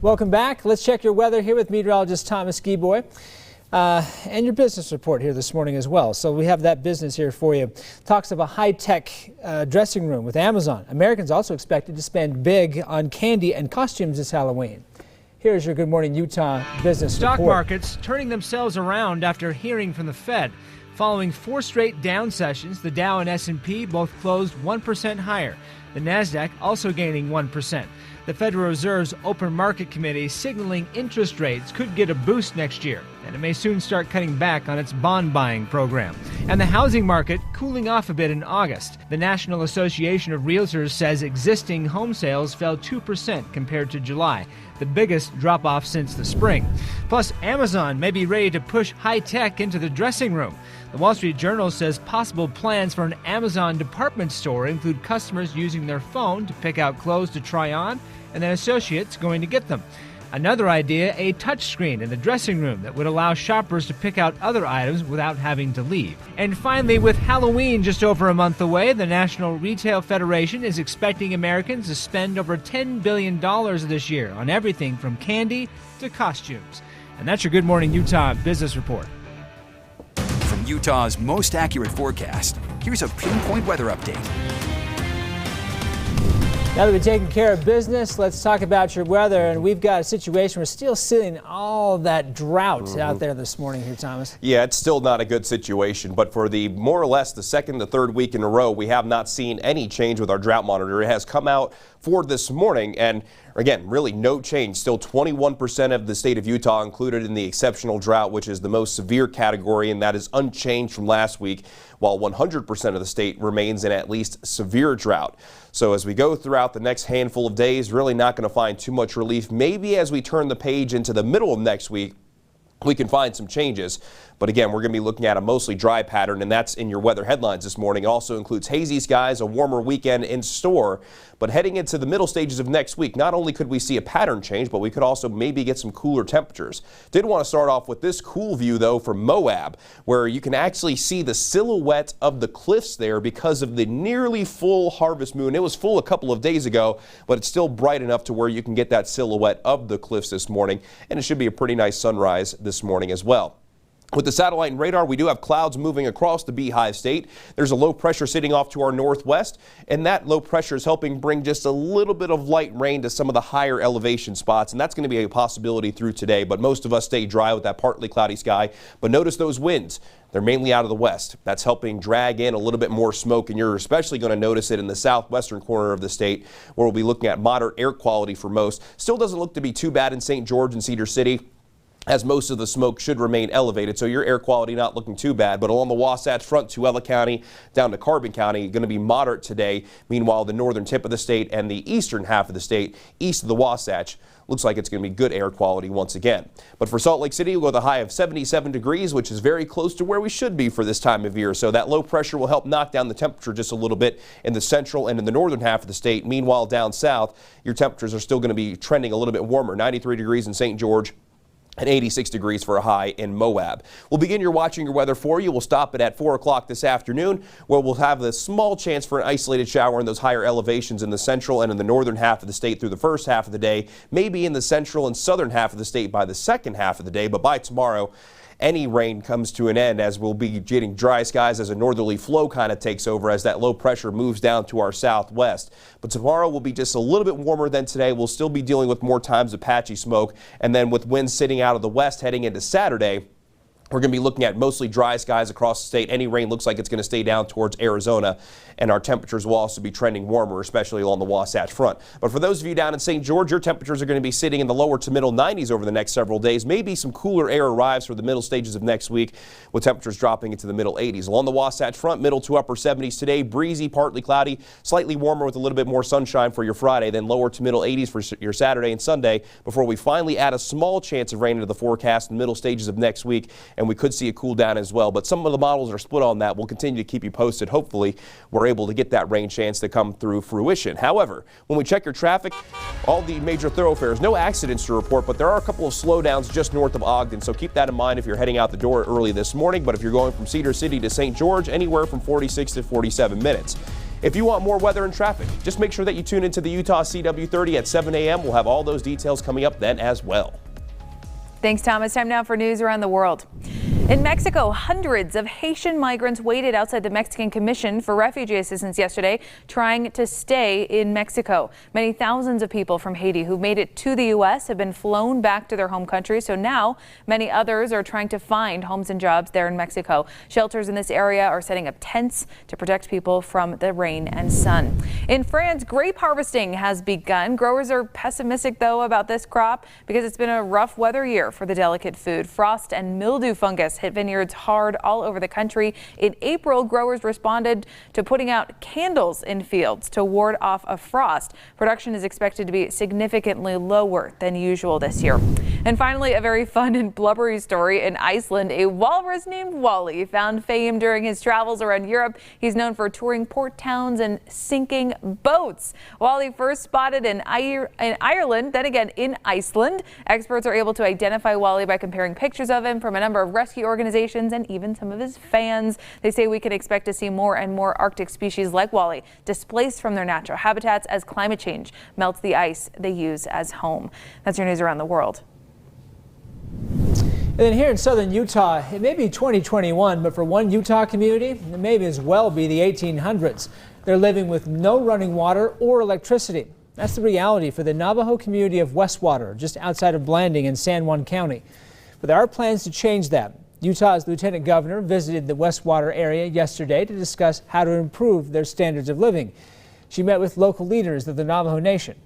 Welcome back. Let's check your weather here with meteorologist Thomas Gieboy. And your business report here this morning as well. So we have that business here for you. Talks of a high-tech dressing room with Amazon. Americans also expected to spend big on candy and costumes this Halloween. Here's your Good Morning Utah business Stock report. markets turning themselves around after hearing from the Fed. Following 4 straight down sessions, the Dow and S&P both closed 1% higher. The Nasdaq also gaining 1%. The Federal Reserve's Open Market Committee signaling interest rates could get a boost next year, and it may soon start cutting back on its bond buying program. And the housing market cooling off a bit in August. The National Association of Realtors says existing home sales fell 2% compared to July, the biggest drop-off since the spring. Plus, Amazon may be ready to push high-tech into the dressing room. The Wall Street Journal says possible plans for an Amazon department store include customers using their phone to pick out clothes to try on, and then associates going to get them. Another idea, a touchscreen in the dressing room that would allow shoppers to pick out other items without having to leave. And finally, with Halloween just over a month away, the National Retail Federation is expecting Americans to spend over $10 billion this year on everything from candy to costumes. And that's your Good Morning Utah business report. From Utah's most accurate forecast, here's a pinpoint weather update. Now that we've taken care of business, let's talk about your weather. And we've got a situation, we're still seeing all that drought out there this morning here, Thomas. Yeah, it's still not a good situation, but for the more or less the second to third week in a row, we have not seen any change with our drought monitor. It has come out for this morning, and again, really no change. Still 21% of the state of Utah included in the exceptional drought, which is the most severe category, and that is unchanged from last week, while 100% of the state remains in at least severe drought. So as we go throughout the next handful of days, really not going to find too much relief. Maybe as we turn the page into the middle of next week, we can find some changes. But again, we're going to be looking at a mostly dry pattern, and that's in your weather headlines this morning. It also includes hazy skies, a warmer weekend in store. But heading into the middle stages of next week, not only could we see a pattern change, but we could also maybe get some cooler temperatures. Did want to start off with this cool view, though, from Moab, where you can actually see the silhouette of the cliffs there because of the nearly full harvest moon. It was full a couple of days ago, but it's still bright enough to where you can get that silhouette of the cliffs this morning, and it should be a pretty nice sunrise this morning as well. With the satellite and radar, we do have clouds moving across the Beehive State. There's a low pressure sitting off to our northwest, and that low pressure is helping bring just a little bit of light rain to some of the higher elevation spots, and that's going to be a possibility through today. But most of us stay dry with that partly cloudy sky. But notice those winds. They're mainly out of the west. That's helping drag in a little bit more smoke, and you're especially going to notice it in the southwestern corner of the state, where we'll be looking at moderate air quality for most. Still doesn't look to be too bad in St. George and Cedar City, as most of the smoke should remain elevated, so your air quality not looking too bad. But along the Wasatch Front, Tuella County down to Carbon County, going to be moderate today. Meanwhile, the northern tip of the state and the eastern half of the state, east of the Wasatch, looks like it's going to be good air quality once again. But for Salt Lake City, we'll go with a high of 77 degrees, which is very close to where we should be for this time of year. So that low pressure will help knock down the temperature just a little bit in the central and in the northern half of the state. Meanwhile, down south, your temperatures are still going to be trending a little bit warmer. 93 degrees in St. George, and 86 degrees for a high in Moab. We'll begin your watching your weather for you. We'll stop it at 4 o'clock this afternoon, where we'll have a small chance for an isolated shower in those higher elevations in the central and in the northern half of the state through the first half of the day, maybe in the central and southern half of the state by the second half of the day. But by tomorrow, any rain comes to an end, as we'll be getting dry skies as a northerly flow kind of takes over as that low pressure moves down to our southwest. But tomorrow will be just a little bit warmer than today. We'll still be dealing with more times of patchy smoke, and then with winds sitting out of the west heading into Saturday, we're going to be looking at mostly dry skies across the state. Any rain looks like it's going to stay down towards Arizona, and our temperatures will also be trending warmer, especially along the Wasatch Front. But for those of you down in St. George, your temperatures are going to be sitting in the lower to middle 90s over the next several days. Maybe some cooler air arrives for the middle stages of next week, with temperatures dropping into the middle 80s. Along the Wasatch Front, middle to upper 70s today, breezy, partly cloudy, slightly warmer with a little bit more sunshine for your Friday, then lower to middle 80s for your Saturday and Sunday, before we finally add a small chance of rain into the forecast in the middle stages of next week, and we could see a cool down as well. But some of the models are split on that. We'll continue to keep you posted. Hopefully, we're able to get that rain chance to come through fruition. However, when we check your traffic, all the major thoroughfares, no accidents to report, but there are a couple of slowdowns just north of Ogden, so keep that in mind if you're heading out the door early this morning. But if you're going from Cedar City to St. George, anywhere from 46 to 47 minutes. If you want more weather and traffic, just make sure that you tune into the Utah CW30 at 7 a.m. We'll have all those details coming up then as well. Thanks, Thomas. Time now for news around the world. In Mexico, hundreds of Haitian migrants waited outside the Mexican Commission for Refugee Assistance yesterday, trying to stay in Mexico. Many thousands of people from Haiti who made it to the U.S. have been flown back to their home country. So now many others are trying to find homes and jobs there in Mexico. Shelters in this area are setting up tents to protect people from the rain and sun. In France, grape harvesting has begun. Growers are pessimistic, though, about this crop because it's been a rough weather year for the delicate food. Frost and mildew fungus hit vineyards hard all over the country. In April, growers responded to putting out candles in fields to ward off a frost. Production is expected to be significantly lower than usual this year. And finally, a very fun and blubbery story in Iceland. A walrus named Wally found fame during his travels around Europe. He's known for touring port towns and sinking boats. Wally first spotted in Ireland, then again in Iceland. Experts are able to identify Wally by comparing pictures of him from a number of rescue organizations and even some of his fans. They say we can expect to see more and more Arctic species like Wally displaced from their natural habitats as climate change melts the ice they use as home. That's your news around the world. And then here in southern Utah, it may be 2021, but for one Utah community, it may as well be the 1800s. They're living with no running water or electricity. That's the reality for the Navajo community of Westwater, just outside of Blanding in San Juan County. But there are plans to change that. Utah's Lieutenant Governor visited the Westwater area yesterday to discuss how to improve their standards of living. She met with local leaders of the Navajo Nation.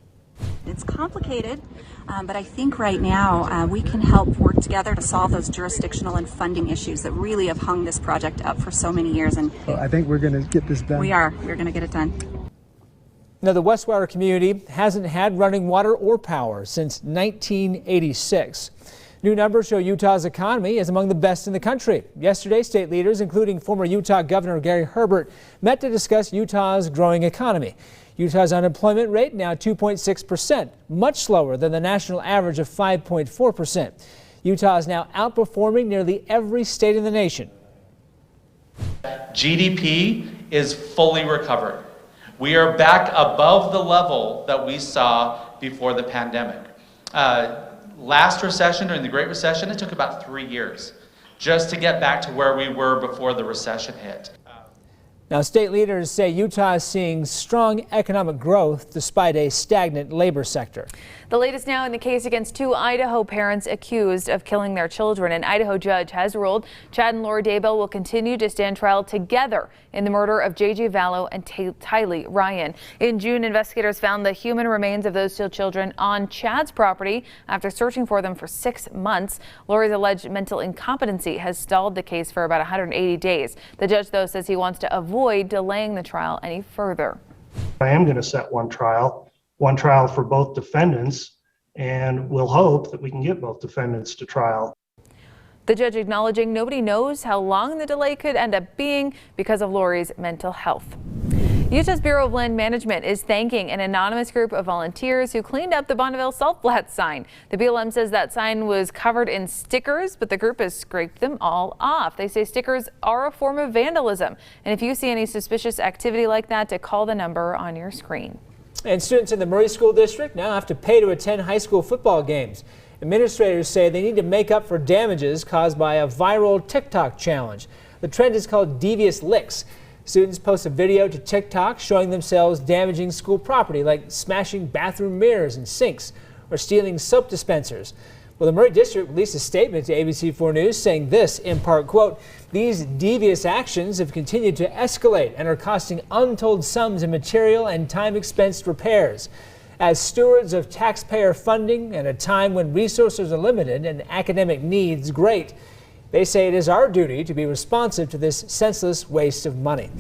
It's complicated, but I think right now we can help work together to solve those jurisdictional and funding issues that really have hung this project up for so many years. And I think we're going to get this done. We're going to get it done. Now, the Westwater community hasn't had running water or power since 1986. New numbers show Utah's economy is among the best in the country. Yesterday, state leaders, including former Utah Governor Gary Herbert, met to discuss Utah's growing economy. Utah's unemployment rate now 2.6%, much slower than the national average of 5.4%. Utah is now outperforming nearly every state in the nation. GDP is fully recovered. We are back above the level that we saw before the pandemic. Last recession, during the Great Recession, it took about 3 years just to get back to where we were before the recession hit. Now, state leaders say Utah is seeing strong economic growth despite a stagnant labor sector. The latest now in the case against two Idaho parents accused of killing their children. An Idaho judge has ruled Chad and Lori Debell will continue to stand trial together in the murder of J.J. Vallow and Tylee Ryan. In June, investigators found the human remains of those two children on Chad's property after searching for them for 6 months. Lori's alleged mental incompetency has stalled the case for about 180 days. The judge, though, says he wants to avoid delaying the trial any further. I am going to set one trial for both defendants, and we'll hope that we can get both defendants to trial. The judge acknowledging nobody knows how long the delay could end up being because of Lori's mental health. Utah's Bureau of Land Management is thanking an anonymous group of volunteers who cleaned up the Bonneville Salt Flats sign. The BLM says that sign was covered in stickers, but the group has scraped them all off. They say stickers are a form of vandalism. And if you see any suspicious activity like that, to call the number on your screen. And students in the Murray School District now have to pay to attend high school football games. Administrators say they need to make up for damages caused by a viral TikTok challenge. The trend is called Devious Licks. Students post a video to TikTok showing themselves damaging school property, like smashing bathroom mirrors and sinks or stealing soap dispensers. Well, the Murray District released a statement to ABC4 News saying this, in part, quote, "These devious actions have continued to escalate and are costing untold sums in material and time-expensed repairs. As stewards of taxpayer funding at a time when resources are limited and academic needs great, they say it is our duty to be responsive to this senseless waste of money."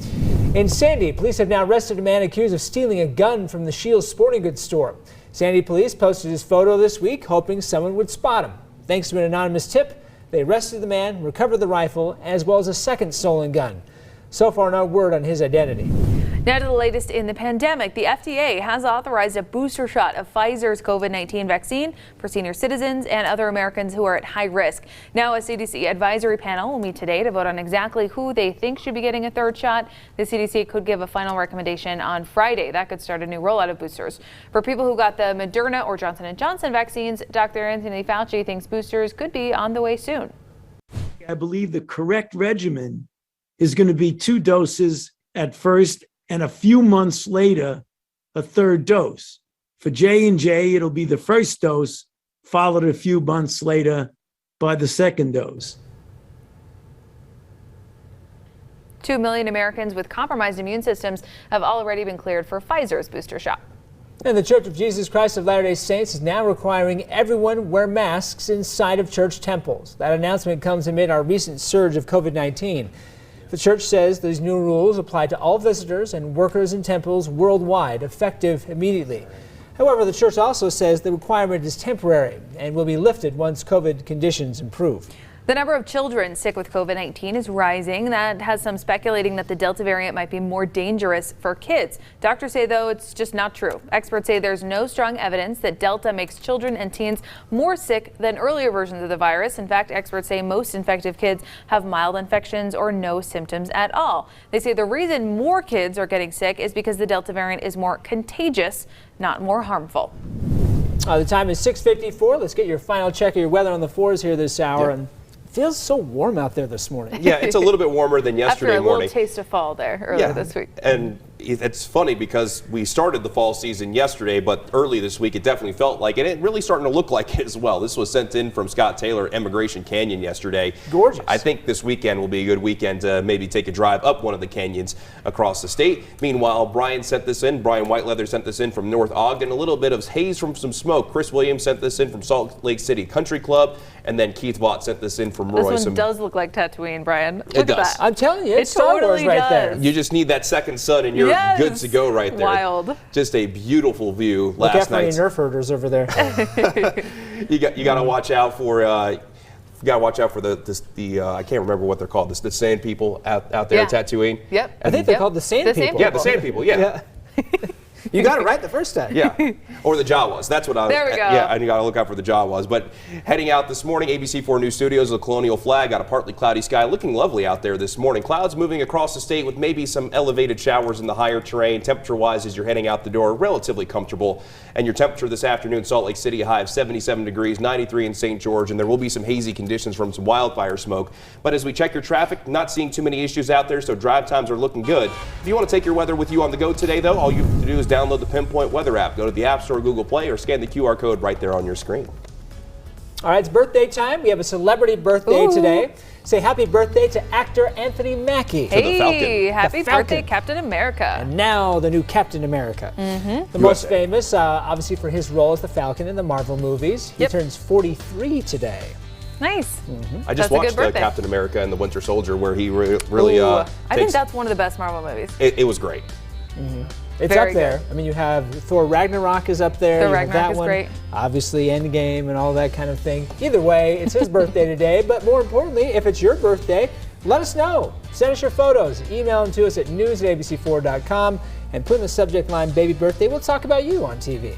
In Sandy, police have now arrested a man accused of stealing a gun from the Shields sporting goods store. Sandy police posted his photo this week, hoping someone would spot him. Thanks to an anonymous tip, they arrested the man, recovered the rifle, as well as a second stolen gun. So far, no word on his identity. Now to the latest in the pandemic. The FDA has authorized a booster shot of Pfizer's COVID-19 vaccine for senior citizens and other Americans who are at high risk. Now a CDC advisory panel will meet today to vote on exactly who they think should be getting a third shot. The CDC could give a final recommendation on Friday. That could start a new rollout of boosters. For people who got the Moderna or Johnson & Johnson vaccines, Dr. Anthony Fauci thinks boosters could be on the way soon. I believe the correct regimen is going to be 2 doses at first and a few months later, a 3rd dose. For J&J, it'll be the first dose, followed a few months later by the 2nd dose. 2 million Americans with compromised immune systems have already been cleared for Pfizer's booster shot. And the Church of Jesus Christ of Latter-day Saints is now requiring everyone wear masks inside of church temples. That announcement comes amid our recent surge of COVID-19. The church says these new rules apply to all visitors and workers in temples worldwide, effective immediately. However, the church also says the requirement is temporary and will be lifted once COVID conditions improve. The number of children sick with COVID-19 is rising. That has some speculating that the Delta variant might be more dangerous for kids. Doctors say, though, it's just not true. Experts say there's no strong evidence that Delta makes children and teens more sick than earlier versions of the virus. In fact, experts say most infected kids have mild infections or no symptoms at all. They say the reason more kids are getting sick is because the Delta variant is more contagious, not more harmful. The time is 6:54. Let's get your final check of your weather on the 4s here this hour. Yeah. And it feels so warm out there this morning. Yeah, it's a little bit warmer than yesterday After a morning. little taste of fall there earlier this week. And it's funny because we started the fall season yesterday, but early this week it definitely felt like it. It's really starting to look like it as well. This was sent in from Scott Taylor, Immigration Canyon, yesterday. Gorgeous. I think this weekend will be a good weekend to maybe take a drive up one of the canyons across the state. Meanwhile, Brian Whiteleather sent this in from North Ogden. A little bit of haze from some smoke. Chris Williams sent this in from Salt Lake City Country Club. And then Keith Vaught sent this in from Roy. This one does look like Tatooine, Brian. Look It at does. that. I'm telling you, it's It Star totally Wars right there. does. You just need that second sun and you're good to go right there. Wild. Just a beautiful view Look out last for any night. Nerf herders over there. You got to watch out for the I can't remember what they're called. The sand people out there at Tatooine. Yep. I think they're called the Sand People. Yeah, the sand people. Yeah. You got it right the first time. Yeah, or the Jawas. That's what I. There we go. Yeah, and you got to look out for the Jawas. But heading out this morning, ABC4 News Studios, the Colonial Flag, got a partly cloudy sky, looking lovely out there this morning. Clouds moving across the state with maybe some elevated showers in the higher terrain. Temperature-wise, as you're heading out the door, relatively comfortable. And your temperature this afternoon, Salt Lake City, a high of 77 degrees, 93 in St. George, and there will be some hazy conditions from some wildfire smoke. But as we check your traffic, not seeing too many issues out there, so drive times are looking good. If you want to take your weather with you on the go today, though, all you have to do is download the Pinpoint Weather app. Go to the App Store, Google Play, or scan the QR code right there on your screen. All right, it's birthday time. We have a celebrity birthday today. Say happy birthday to actor Anthony Mackie. Hey, happy The Falcon. birthday, Captain America. And now the new Captain America. Mm-hmm. The most famous, obviously, for his role as the Falcon in the Marvel movies. He turns 43 today. Nice. I just watched Captain America and the Winter Soldier, where he really I think that's one of the best Marvel movies. It was great. It's Very up there. good. I mean, you have Thor Ragnarok is up there. Thor You have Ragnarok that is one. great. Obviously, Endgame and all that kind of thing. Either way, it's his birthday today. But more importantly, if it's your birthday, let us know. Send us your photos. Email them to us at news@abc4.com and put in the subject line, baby birthday. We'll talk about you on TV.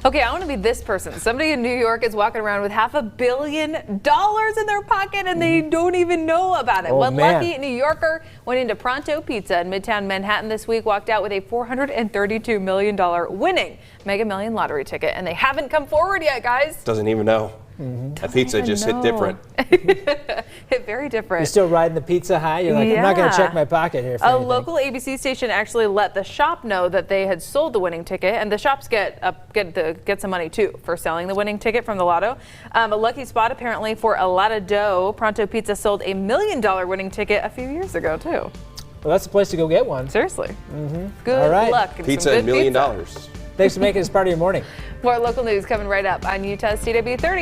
Okay, I want to be this person. Somebody in New York is walking around with $500 million in their pocket and they don't even know about it. Oh, One man. lucky New Yorker went into Pronto Pizza in Midtown Manhattan this week, walked out with a $432 million winning Mega Million lottery ticket, and they haven't come forward yet, guys. Doesn't even know. That pizza just hit different. Hit very different. You're still riding the pizza high? You're like, I'm not going to check my pocket here for A anything. local ABC station actually let the shop know that they had sold the winning ticket, and the shops get some money too for selling the winning ticket from the lotto. A lucky spot apparently for a lot of dough. Pronto Pizza sold $1 million winning ticket a few years ago too. Well, that's the place to go get one. Seriously. Good All right. luck. And Pizza some and good $1 million. pizza. Thanks for making this part of your morning. More local news coming right up on Utah's TW30.